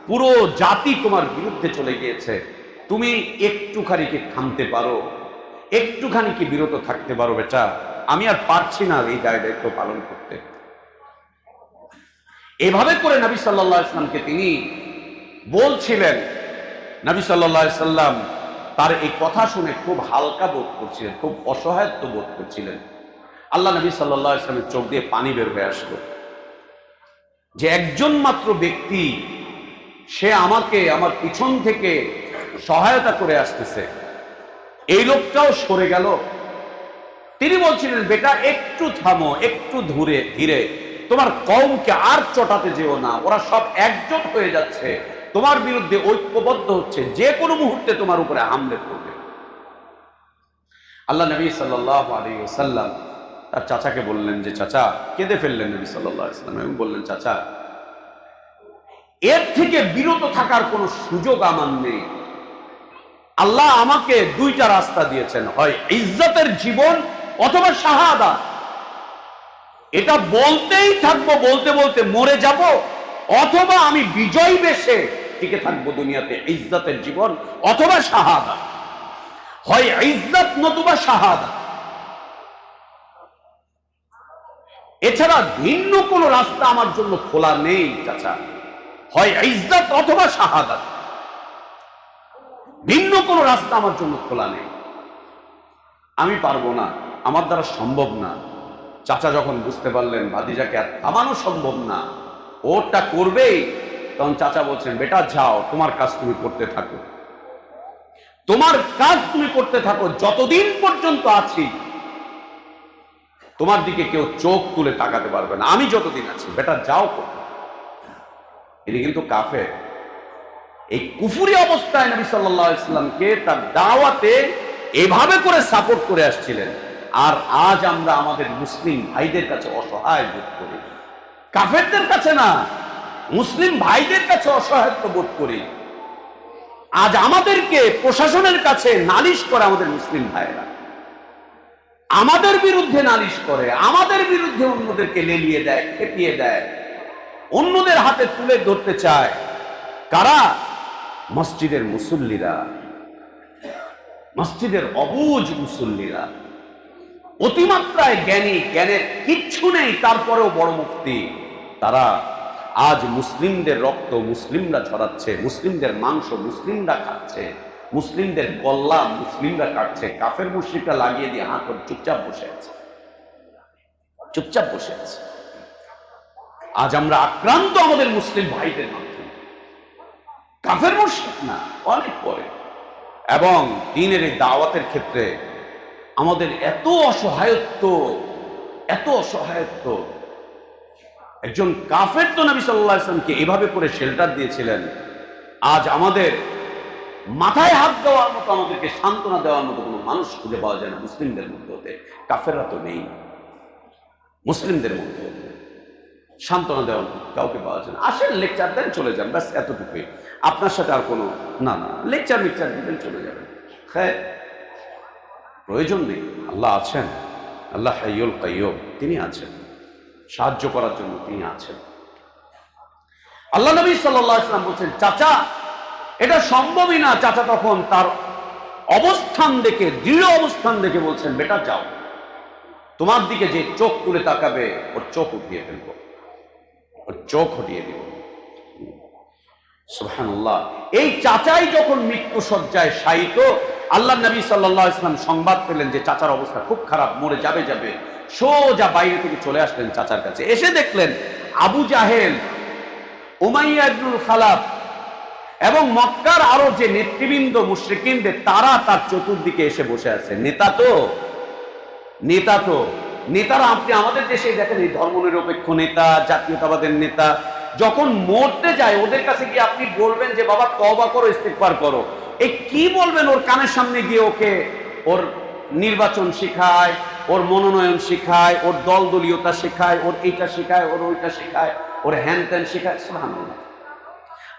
পুরো জাতি তোমার বিরুদ্ধে চলে গিয়েছে, তুমি একটুখানি কি থামতে পারো, একটুখানি কি বিরত থাকতে পারো বেটা, আমি আর পারছি না এই দায়িত্ব পালন করতে। এভাবে করে নবী সাল্লাল্লাহু আলাইহি ওয়াসাল্লামকে তিনি বলছিলেন। নবী সাল্লাল্লাহু আলাইহি ওয়াসাল্লাম তার এই কথা শুনে খুব হালকা বোধ করছিলেন, খুব অসহায়ত্ব বোধ করছিলেন। আল্লাহ নবী সাল্লাল্লাহু আলাইহি ওয়াসাল্লামের চোখ দিয়ে পানি বের হয়ে আসলো যে একজন মাত্র ব্যক্তি, সে আমাকে আমার পিছন থেকে সহায়তা করে আসতেছে, এই লোকটাও সরে গেল। তিনি বলছিলেন, বেটা একটু থামো, একটু ধীরে, তোমার কওমকে আর চটাতে যেও না, ওরা সব একজোট হয়ে যাচ্ছে, তোমার বিরুদ্ধে ঐক্যবদ্ধ হচ্ছে, যে কোনো মুহূর্তে তোমার উপরে হামলে করবে। আল্লাহ নবী সাল্লাল্লাহু আলাইহি ওয়াসাল্লাম তার চাচাকে বললেন যে, চাচা, কেঁদে ফেললেন নবী সাল্লাল্লাহু আলাইহি ওয়াসাল্লাম এবং বললেন, চাচা, এর থেকে বিরত থাকার কোনো সুযোগ আমার নেই। আল্লাহ আমাকে দুইটা রাস্তা দিয়েছেন, হয় ইজ্জতের জীবন অথবা শাহাদাত। এটা বলতেই থাকবো, বলতে বলতে মরে যাব, অথবা আমি বিজয় বেশে টিকে থাকবো দুনিয়াতে, ইজ্জতের জীবন অথবা শাহাদাত, হয় ইজ্জত নতুবা শাহাদাত। এছাড়া ভিন্ন কোনো রাস্তা আমার জন্য খোলা নেই চাচা, হয় ইজ্জত অথবা শাহাদাত, ভিন্ন কোনো রাস্তা আমার জন্য খোলা নেই। আমি পারবো না, আমার দ্বারা সম্ভব না। চাচা যখন বুঝতে পারলেন ভাতিজাকে আর থামানো সম্ভব না, ওটা করবেই, তখন চাচা বলছেন, বেটা যাও, তোমার কাজ তুমি করতে থাকো, তোমার কাজ তুমি করতে থাকো, যতদিন পর্যন্ত আছি তোমার দিকে কেউ চোখ তুলে তাকাতে পারবে না, আমি যতদিন আছি, বেটা যাও করতে। এটি কিন্তু কাফের। এই কুফরি অবস্থায় নবী সাল্লাল্লাহু আলাইহি ওয়াসাল্লামকে তার দাওয়াতে এভাবে করে সাপোর্ট করে আসছিলেন। আর আজ আমরা আমাদের মুসলিম ভাইদের কাছে অসহায় বোধ করি, কাফেরদের কাছে না, মুসলিম ভাইদের কাছে অসহায়ত্ব বোধ করি। আজ আমাদেরকে প্রশাসনের কাছে নালিশ করে আমাদের মুসলিম ভাইরা, আমাদের বিরুদ্ধে নালিশ করে, আমাদের বিরুদ্ধে অন্যদেরকে লেলিয়ে দেয়, খেপিয়ে দেয়, অন্যদের হাতে তুলে ধরতে চায়। কারা? মসজিদের মুসল্লিরা, মসজিদের অবুঝ মুসল্লিরা, অতিমাত্রায় জ্ঞানী, জ্ঞানের কিচ্ছু নেই, তারপরেও বড় মুফতি। তারা আজ মুসলিমদের রক্ত মুসলিমরা ঝরাচ্ছে, মুসলিমদের মাংস মুসলিমরা খাচ্ছে, মুসলিমদের গল্লা মুসলিমরা কাটছে, কাফের মুশরিকরা লাগিয়ে দিয়ে হাত চুপচাপ বসে আছে, চুপচাপ বসে আছে। আজ আমরা আক্রান্ত আমাদের মুসলিম ভাইদের মাধ্যমে, কাফের মুশরিক না, অনেক পরে। এবং দ্বীনের এই দাওয়াতের ক্ষেত্রে আমাদের এত অসহায়ত্ব, এত অসহায়ত্ব। একজন কাফের তো নবী সাল্লাল্লাহু আলাইহি ওয়াসাল্লামকে এভাবে করে শেল্টার দিয়েছিলেন। আজ আমাদের মাথায় হাত দেওয়ার মতো, আমাদেরকে সান্ত্বনা দেওয়ার মতো কোনো মানুষ খুঁজে পাওয়া যায় না মুসলিমদের মধ্যে হতে। কাফেররা তো নেই, মুসলিমদের মধ্যে সান্ত্বনা দেওয়ার কাউকে পাওয়া যায় না। আসেন, লেকচার দেন, চলে যান, ব্যাস এতটুকুই। আপনার সাথে আর কোনো না, লেকচার দিবেন, চলে যাবেন, হ্যাঁ, প্রয়োজন নেই। আল্লাহ আছেন, আল্লাহ হাইয়ুল কাইয়ুম, তিনি আছেন, সাহায্য করার জন্য তিনি আছেন। আল্লাহ নবী সাল্লাল্লাহু আলাইহি ওয়াসাল্লাম বলছেন, চাচা এটা সম্ভবই না। চাচা তখন তার অবস্থান দেখে, দৃঢ় অবস্থান দেখে বলছেন, বেটা যাও, তোমার দিকে যে চোখ তুলে তাকাবে ওর চোখ উঠিয়ে ফেলবো, ওর চোখ হটিয়ে দিব। সুবহানাল্লাহ। এই চাচাই যখন মৃত্যু সজ্জায় শায়িত, আল্লাহ নবী সাল্লাল্লাহু আলাইহি ওয়াসাল্লাম সংবাদ পেলেন যে চাচার অবস্থা খুব খারাপ, মরে যাবে, সোজা বাইরে থেকে চলে আসলেন চাচার কাছে। এসে দেখলেন আবু জাহেল উমাইয়া ইবনুল খালাফ এবং মক্কার আরো যে নেতৃবৃন্দ মুশরিকিনদের, তারা তার চতুর্দিকে এসে বসে আছে। নেতারা আপনি আমাদের দেশে দেখেন, এই ধর্মনিরপেক্ষ নেতা, জাতীয়তাবাদের নেতা যখন মরতে যায়, ওদের কাছে গিয়ে আপনি বলবেন যে বাবা তওবা করো, ইস্তিগফার করো, এই কি বলবেন? ওর কানের সামনে গিয়ে ওকে ওর নির্বাচন শেখায়, ওর মনোনয়ন শেখায়, ওর দলীয়তা শেখায়, ওর এইটা শেখায়, ওর ওইটা শেখায়, ওর হ্যান ত্যান শেখায়। সুবহানাল্লাহ।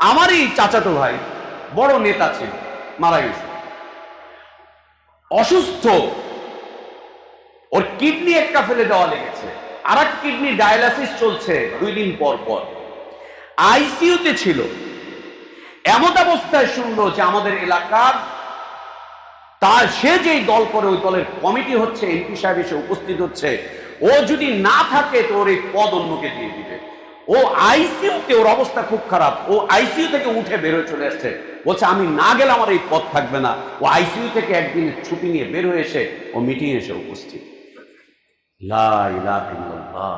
আমারই চাচাতো ভাই বড় নেতা ছিল, মারা গেছে, অসুস্থ, ওর কিডনি একটা ফেলে দেওয়া লেগেছে, আর এক কিডনি ডায়ালাসিস চলছে 2 দিন পর পর, আইসিইউতে ছিল। এমন অবস্থায় শুনলো যে আমাদের এলাকার তার সে যেই দল করে, ওই দলের কমিটি হচ্ছে, এমপি সাহেব এসে উপস্থিত হচ্ছে, ও যদি না থাকে তো ওর এই পদ অন্যকে দিয়ে দিবে। ও আইসিইউতে, ওর অবস্থা খুব খারাপ, ও আইসিইউ থেকে উঠে বের হয়ে চলে আসছে, বলছে আমি না গেলে আমার এই পদ থাকবে না। ও আইসিইউ থেকে একদিনের ছুটি নিয়ে বের হয়ে এসে ও মিটিং এসে উপস্থিত, লা ইলাহা ইল্লাল্লাহ,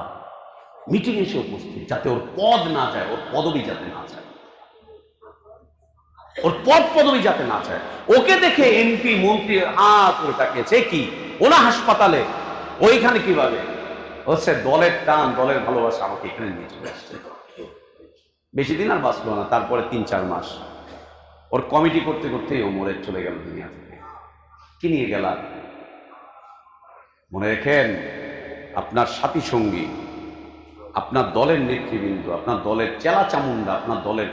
মিটিং এসে উপস্থিত, যাতে ওর পদ না যায়, ওর পদবি যাতে না যায়, ওর পদবি যাতে না যায়। ওকে দেখে এমপি মন্ত্রী হাত করে তাকিয়েছে, কি ওনা হাসপাতালে, ওইখানে কিভাবে হচ্ছে দলের টান, দলের ভালোবাসা আমাকে এখানে নিয়ে চলে আসছে। বেশি দিন আর বাঁচলো না, তারপরে 3-4 মাস ওর কমিটি করতে করতে ও মরে চলে গেল দুনিয়া থেকে। কি নিয়ে গেল? মনে রেখেন, আপনার সাথী সঙ্গী, আপনার দলের নেতৃবৃন্দ, আপনার দলের চেলা চামুন্ডা, আপনার দলের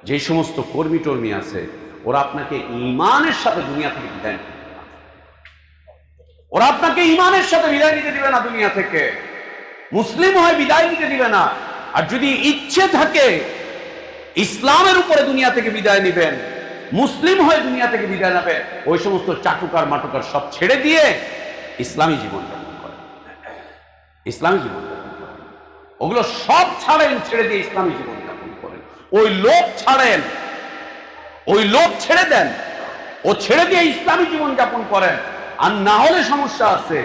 যে সমস্ত কর্মী টর্মী আছে, ওরা আপনাকে ঈমানের সাথে দুনিয়া থেকে বিদায় নিতে দিবে না। ওরা আপনাকে ঈমানের সাথে বিদায় নিতে দিবে না, দুনিয়া থেকে মুসলিম হয়ে বিদায় নিতে দিবে না। আর যদি ইচ্ছে থাকে ইসলামের উপরে দুনিয়া থেকে বিদায় নিবেন, মুসলিম হয়ে দুনিয়া থেকে বিদায় নেবেন, ওই সমস্ত চাটুকার মাটুকার সব ছেড়ে দিয়ে ইসলামী জীবন যাপন করেন, ইসলামী জীবন যাপন করেন, ওগুলো সব ছাড়েন, ছেড়ে দিয়ে ইসলামী জীবন যাপন করেন। ওই লোক ছাড়েন, ওই লোক ছেড়ে দেন, ও ছেড়ে দিয়ে ইসলামী জীবন যাপন করেন। আর না হলে সমস্যা আছে,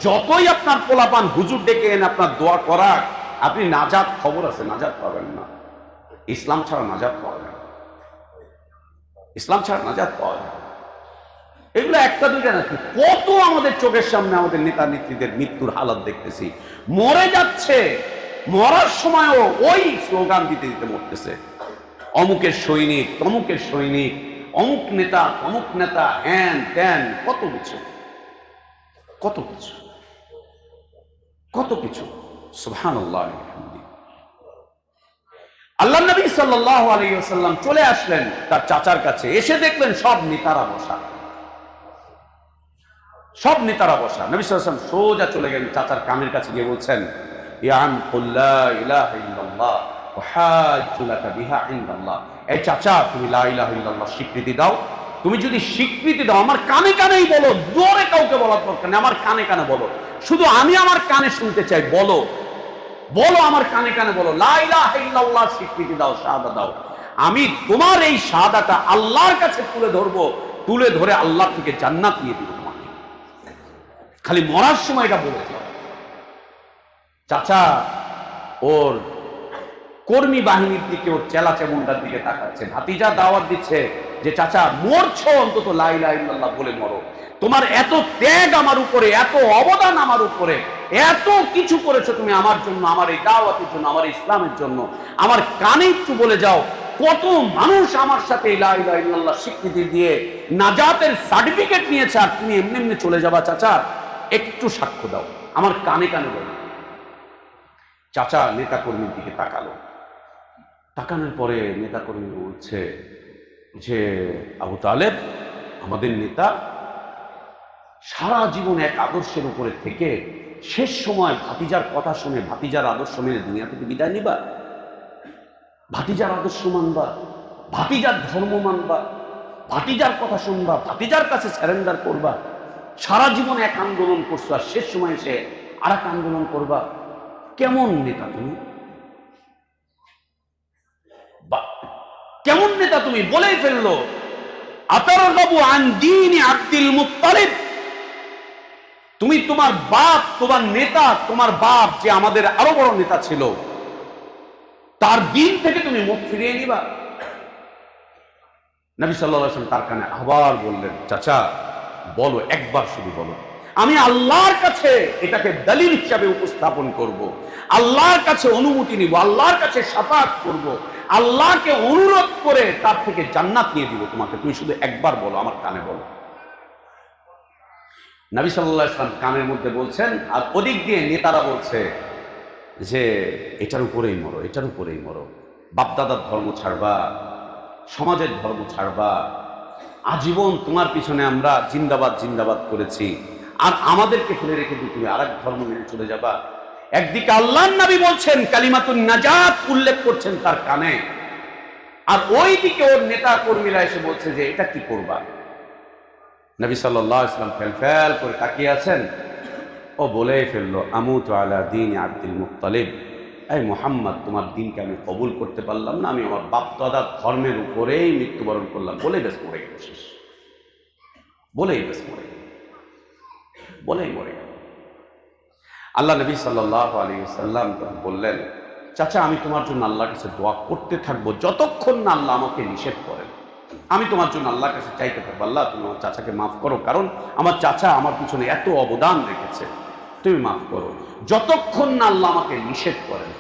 যতই আপনার পোলাপান হুজুর ডেকে এনে আপনার দোয়া করাক, আপনি নাজাত, খবর আছে নাজাত পাবেন না। ইসলাম ছাড়া নাজাত পাওয়া যায়, ইসলাম ছাড়া নাজাত পাওয়া যায়। এগুলো একটা দুইটা নাকি, কত আমাদের চোখের সামনে আমাদের নেতা নেত্রীদের মৃত্যুর হালাত দেখতেছি। মরে যাচ্ছে, মরার সময়ও ওই স্লোগান দিতে দিতে মরতেছে, অমুকের সৈনিক, তমুকের সৈনিক, অমুক নেতা, তমুক নেতা, হ্যান ত্যান, কত কিছু, কত কিছু, কত কিছু। সুবহানাল্লাহ। আল্লাহ নবী সাল্লাল্লাহু আলাইহি ওয়াসাল্লাম চলে আসলেন তার চাচার কাছে, এসে দেখলেন সব নেতারা বসা, সব নেতারা বসা। নবী সাল্লাল্লাহু আলাইহি ওয়াসাল্লাম সোজা চলে গেলেন চাচার কানের কাছে গিয়ে বলছেন, ইয়া আম কুল লা ইলাহা ইল্লাল্লাহ ওয়া হাজ্জু লাকা বিহা ইনদাল্লাহ। এই চাচা, তুমি লা ইলাহা ইল্লাল্লাহ স্বীকৃতি দাও। তুমি যদি স্বীকৃতি দাও, আমার কানে কানেই বলো, জোরে কাউকে বলার দরকার নেই, আমার কানে কানে বলো, শুধু আমি আমার কানে শুনতে চাই, বলো, বলো, আমার কানে কানে বলো, লা ইলাহা ইল্লাল্লাহ স্বীকৃতি দাও, শাহাদা দাও। আমি তোমার এই শাহাদাটা আল্লাহর কাছে তুলে ধরবো, তুলে ধরে আল্লাহ থেকে জান্নাত নিয়ে দিব তোমাকে। খালি মরার সময় এটা বলে যাও। চাচা ওর কর্মী বাহিনীর দিকে, ওর চেলা চেমুন্ডার দিকে তাকাচ্ছে, ভাতিজা দাওয়াত দিচ্ছে যে চাচা মরছো, অন্তত লা ইলাহা ইল্লাল্লাহ বলে মরো। তোমার এত ত্যাগ আমার উপরে, এত অবদান আমার উপরে, এত কিছু করেছো তুমি আমার জন্য, আমার এই দাওয়াতের জন্য, আমার ইসলামের জন্য। আমার কানে একটু বলে যাও, কত মানুষ আমার সাথে লা ইলাহা ইল্লাল্লাহ স্বীকৃতি দিয়ে নাজাতের সার্টিফিকেট নিয়েছে, আর তুমি এমনি এমনি চলে যাবা। চাচা একটু সাক্ষ্য দাও, আমার কানে কানে বলো। চাচা নেতা কর্মীর দিকে তাকালো, তাকানোর পরে নেতা কর্মী বলছে যে আবু তালেব আমাদের নেতা, সারা জীবন এক আদর্শের উপরে থেকে শেষ সময় ভাতিজার কথা শুনে, ভাতিজার আদর্শ মেনে দুনিয়া থেকে বিদায় নিবা, ভাতিজার আদর্শ মানবা, ভাতিজার ধর্ম মানবা, ভাতিজার কথা শুনবা, ভাতিজার কাছে স্যারেন্ডার করবা। সারা জীবন এক আন্দোলন করছো, আর শেষ সময় এসে আর এক আন্দোলন করবা। কেমন নেতা তুমি? কেমন নেতা তুমি? বলেই ফেললো, আতারগাবু আন দীনি আব্দুল মুত্তালিব। তুমি তোমার বাপ, তোমার নেতা, তোমার বাপ যে আমাদের আরো বড় নেতা ছিল, তার দিন থেকে তুমি মুখ ফিরিয়ে নিবা? নবী সাল্লাল্লাহু আলাইহি ওয়াসাল্লাম তার কানে আবার বললেন, চাচা বলো, একবার শুধু বলো, আমি আল্লাহর কাছে এটাকে দলিল হিসাবে উপস্থাপন করব, আল্লাহর কাছে অনুমতি নিব, আল্লাহর কাছে শাফাআত করব, আল্লাহকে অনুরোধ করে তার থেকে জান্নাত নিয়ে দিব তোমাকে, তুমি শুধু একবার বলো, আমার কানে বলো। নবী সাল্লাল্লাহু আলাইহি ওয়াসাল্লাম কানের মধ্যে বলছেন, আর ওদিক দিয়ে নেতারা বলছে যে এটার উপরেই মরো, এটার উপরেই মরো, বাপদাদার ধর্ম ছাড়বা, সমাজের ধর্ম ছাড়বা, আজীবন তোমার পিছনে আমরা জিন্দাবাদ জিন্দাবাদ করেছি, আর আমাদেরকে ফেলে রেখে দিয়ে তুমি আরেক ধর্ম মেনে চলে যাবা। একদিকে আল্লাহর নবী বলছেন, কালিমাতুন নাজাত উল্লেখ করছেন তার কানে, আর ওইদিকে ওর নেতা কর্মীরা এসে বলছে যে এটা কি করবা। নবী সাল্লাল্লাহু আলাইহি ওয়াসাল্লাম ফেল করে তাকিয়ে আছেন। ও বলেই ফেললো, আমুতু আলা দীন আব্দুল মুত্তালিব, এই মুহাম্মদ, তোমার দিনকে আমি কবুল করতে পারলাম না, আমি আমার বাপ দাদার ধর্মের উপরেই মৃত্যুবরণ করলাম। বলেই বেশ মরে গেল, শেষ বলেই বেশ মরে গেল, বলেই মরে গেল। আল্লাহ নবী সাল্লাল্লাহু আলাইহি ওয়াসাল্লাম বললেন, চাচা আমি তোমার জন্য আল্লাহর কাছে দোয়া করতে থাকবো যতক্ষণ না আল্লাহ আমাকে নিষেধ করেন। আমি তোমার জন্য আল্লাহর কাছে চাইতে থাকবো, আল্লাহ তুমি আমার চাচাকে মাফ করো, কারণ আমার চাচা আমার পিছনে এত অবদান রেখেছে, তুমি মাফ করো, যতক্ষণ না আল্লাহ আমাকে নিষেধ করেন।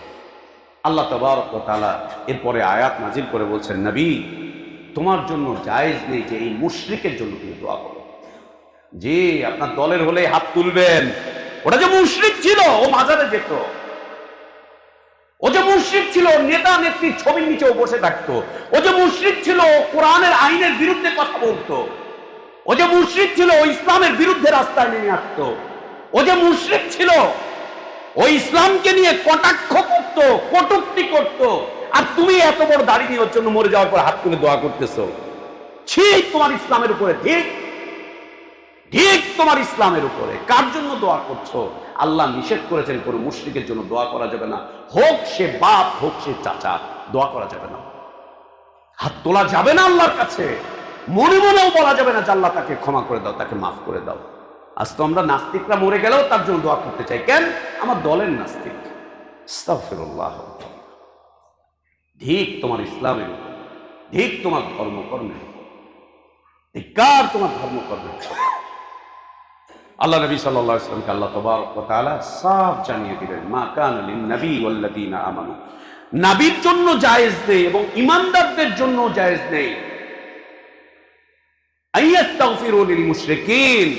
আল্লাহ তাবারক ওয়া তাআলা এরপরে আয়াত নাজিল করে বলছেন, নবী তোমার জন্য জায়েজ নেই যে এই মুশরিকের জন্য তুমি দোয়া করো। জি, আপনার দলের হলে হাত তুলবেন। ওটা যে মুশরিক ছিল, ও মাজারে যেত, ও যে মুশরিক ছিল, নেতা নেত্রীর ছবির নিচেও বসে থাকতো, ও যে মুশরিক ছিল, কোরআনের আইনের বিরুদ্ধে কথা বলতো, ও যে মুশরিক ছিল, ও ইসলামের বিরুদ্ধে রাস্তায় নেমে আসতো, ও যে মুশরিক ছিল, ও ইসলামকে নিয়ে কটাক্ষ করত, কটূক্তি করত, আর তুমি এত বড় দাড়ি নিয়ে ওর জন্য মরে যাওয়ার পর হাত তুলে দোয়া করতেছো। ঠিক তোমার ইসলামের উপরে, ঠিক ঠিক তোমার ইসলামের উপরে। কার জন্য দোয়া করছো? আল্লাহ নিষেধ করেছেন কোন মুশরিকের জন্য দোয়া করা যাবে না, হোক সে বাপ, হোক সে চাচা, দোয়া করা যাবে না, হাত তোলা যাবে না আল্লাহর কাছে, মনে মনেও বলা যাবে না যে আল্লাহ তাকে ক্ষমা করে দাও, তাকে মাফ করে দাও। আজ তো আমরা নাস্তিকরা মরে গেলেও তার জন্য দোয়া করতে চাই, কেন? আমার দলের নাস্তিক। আস্তাগফিরুল্লাহ। ঠিক তোমার ইসলামের উপর, ঠিক তোমার ধর্মকর্মের উপর, ধিক্কার তোমার ধর্মকর্মের উপর। আল্লাহ নবী সাল্লাল্লাহু আলাইহি ওয়াসাল্লামকে আল্লাহ তাবারক ওয়া তাআলা সাফ জানিয়ে দিলেন, মা কানা লিন-নবী ওয়াল্লাযীনা আমানু, নবীর জন্য জায়েজ নেই এবং ঈমানদারদের জন্য জায়েজ নেই আইয়াস্তাগফিরু লিল মুশরিকিন,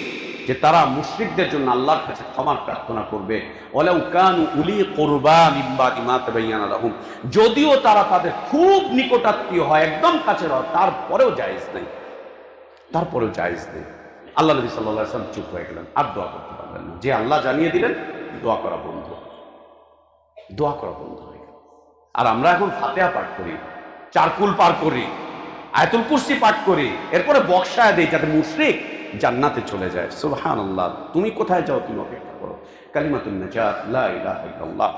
যে তারা মুশরিকদের জন্য আল্লাহর কাছে ক্ষমা প্রার্থনা করবে, ওয়ালাউ কানু উলি কুরবা মিন বাদি মা তাবায়্যানা লাহুম, যদিও তারা তাদের খুব নিকটাত্মীয় হয়, একদম কাছের হয়, তারপরেও জায়েজ নেই, তারপরেও জায়েজ নেই। আল্লাহ নবী সাল্লাল্লাহু আলাইহি ওয়াসাল্লাম চুপ হয়ে গেলেন, আর দোয়া করতে পারলেন না। যে আল্লাহ জানিয়ে দিলেন, দোয়া করা বন্ধ, দোয়া করা বন্ধ হয়ে গেল। আর আমরা এখন ফাতিহা পাঠ করি, চারকুল পার করি, আয়াতুল কুরসি পাঠ করি, এরপরে বক্সায় দেই যাতে মুশরিক জান্নাতে চলে যায়। সুবহানাল্লাহ। তুমি কোথায় যাও? তুমি অপেক্ষা করো। কালিমাতুন নাজাত, লা ইলাহা ইল্লাল্লাহ।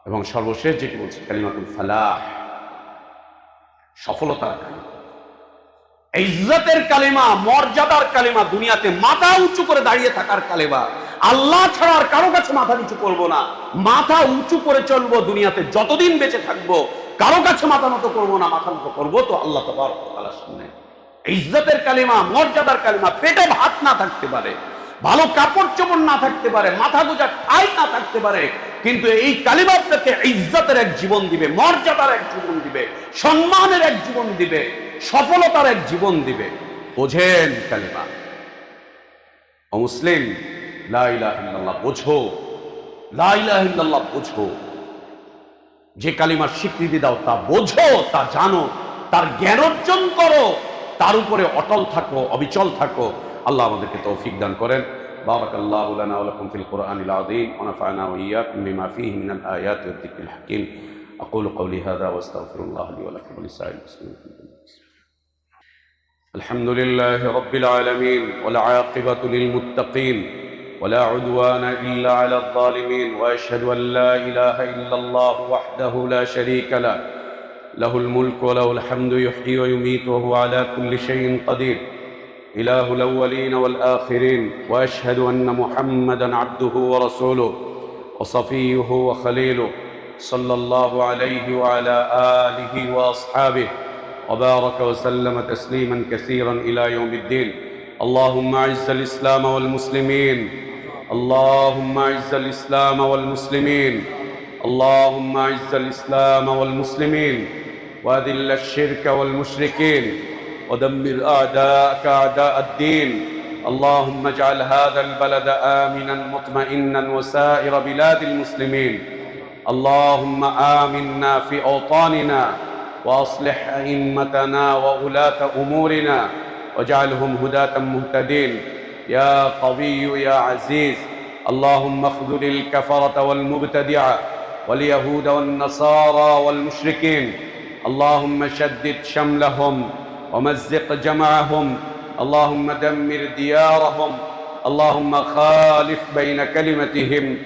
এবং সর্বশেষ যেটি বলছি, কালিমাতুল ফালাহ, সফলতার কালিমা, ইজ্জতের কালিমা, মর্যাদার কালিমা, দুনিয়াতে মাথা উঁচু করে দাঁড়িয়ে থাকার কালিমা। আল্লাহ ছাড়া আর কারো কাছে মাথা নিচু করবো না, মাথা উঁচু করে চলবো, দুনিয়াতে যতদিন বেঁচে থাকবো কারো কাছে মাথা নত করবো না, মাথা নত করবো তো আল্লাহ তাবারক ওয়া তাআলার সামনে। ইজ্জতের কালিমা, মর্যাদার কালিমা, পেটে ভাত না থাকতে পারে, ভালো কাপড় চোপড় না থাকতে পারে, মাথা গোজা ঠাই না থাকতে পারে, কিন্তু এই কালিমা আপনাকে ইজ্জতের এক জীবন দিবে, মর্যাদার এক জীবন দিবে, সম্মানের এক জীবন দিবে, সফলতার এক জীবন দিবে। বোঝেন কালিমা। ও মুসলিম, লা ইলাহা ইল্লাল্লাহ বোঝো, লা ইলাহা ইল্লাল্লাহ বোঝো। যে কালিমার স্বীকৃতি দাও তা বোঝো, তা জানো, তার জ্ঞান অর্জন করো, তার উপরে অটল থাকো, অবিচল থাকো। আল্লাহ আমাদেরকে তৌফিক দান করেন। বারাকাল্লাহু লানা ওয়া লাকুম ফিল কুরআনিল আযীম ওয়া নাফা'না ওয়া ইয়্যাকুম বিমা ফীহি মিনাল আয়াতি ওয়াদ যিকরিল হাকীম। আকুলু কওলি হাযা ওয়া আস্তাগফিরুল্লাহ লি ওয়া লাকুম ওয়া লিসাইরিল মুসলিমিন। আলহামদুলিল্লাহি রাব্বিল আলামিন ওয়াল আকিবাতু লিল মুত্তাকিন ওয়ালা উদওয়ানা ইল্লা আলাল যালিমিন ওয়া আশহাদু আল লা ইলাহা ইল্লাল্লাহ ওয়াহদাহু লা শারীকা লাহু লাহুল মুলকু ওয়া লাহুল হামদু ইহয়ী ওয়া ইউমীতু ওয়া হুয়া আলা কুল্লি শাইইন কাদির। ইলাহুল আউওয়ালিন ওয়াল আখিরিন ওয়া আশহাদু আন্না মুহাম্মাদান আবদুহু ওয়া রাসূলুহু ওয়া সাফিয়্যুহু ওয়া খলীলুহু صلى الله عليه وعلى آله وأصحابه وبارك وسلم تسليما كثيرا إلى يوم الدين. اللهم أعز الإسلام والمسلمين، اللهم أعز الإسلام والمسلمين، اللهم أعز الإسلام والمسلمين، وأذل الشرك والمشركين، ودمر أعداءك أعداء الدين. اللهم اجعل هذا البلد آمنا مطمئنا وسائر بلاد المسلمين. اللهم آمنا في أوطاننا، وأصلح أئمتنا وولاة أمورنا، واجعلهم هداة مهتدين يا قوي يا عزيز. اللهم اخذل الكفرة والمبتدعة واليهود والنصارى والمشركين. اللهم شدد شملهم ومزق جمعهم. اللهم دمر ديارهم. اللهم خالف بين كلمتهم.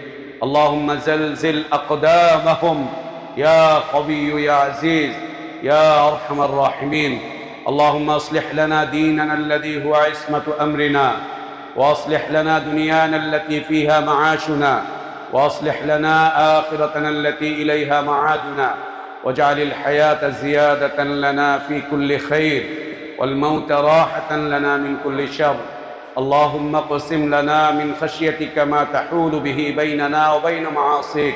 اللهم زلزل أقدامهم يا قوي يا عزيز يا أرحم الراحمين. اللهم أصلح لنا ديننا الذي هو عصمة أمرنا، وأصلح لنا دنيانا التي فيها معاشنا، وأصلح لنا آخرتنا التي إليها معادنا، واجعل الحياة زيادة لنا في كل خير، والموت راحة لنا من كل شر. اللهم اقسم لنا من خشيتك ما تحول به بيننا وبين معاصيك،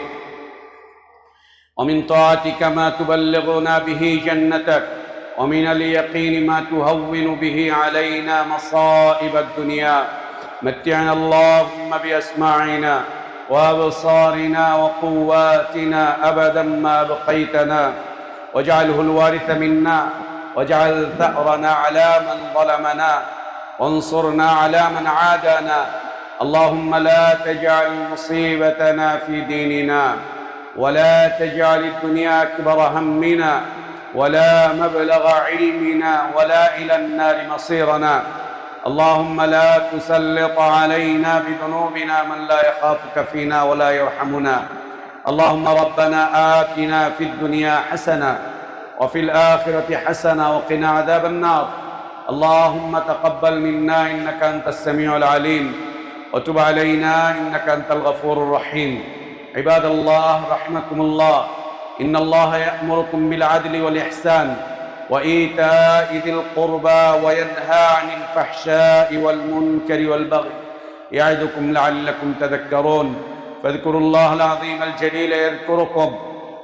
ومن طاعتك ما تبلغنا به جنتك، ومن اليقين ما تهون به علينا مصائب الدنيا. متعنا اللهم بأسماعنا وأبصارنا وقواتنا أبدا ما بقيتنا، واجعله الوارث منا، واجعل ثأرنا على من ظلمنا، وانصرنا على من عادانا. اللهم لا تجعل مصيبتنا في ديننا، ولا تجعل الدنيا أكبر همنا، ولا مبلغ علمنا، ولا إلى النار مصيرنا. اللهم لا تسلط علينا بذنوبنا من لا يخافك فينا ولا يرحمنا. اللهم ربنا آتنا في الدنيا حسنة وفي الآخرة حسنة وقنا عذاب النار. اللهم تقبل منا إنك أنت السميع العليم، وتب علينا إنك أنت الغفور الرحيم. عباد الله رحمكم الله، إن الله يأمركم بالعدل والإحسان وإيتاء ذي القربى وينهى عن الفحشاء والمنكر والبغي، يعظكم لعلكم تذكرون. فاذكروا الله العظيم الجليل يذكركم،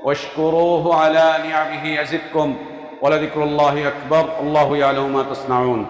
واشكروه على نعمه يزدكم، ولذكر الله أكبر. الله يعلم ما تصنعون.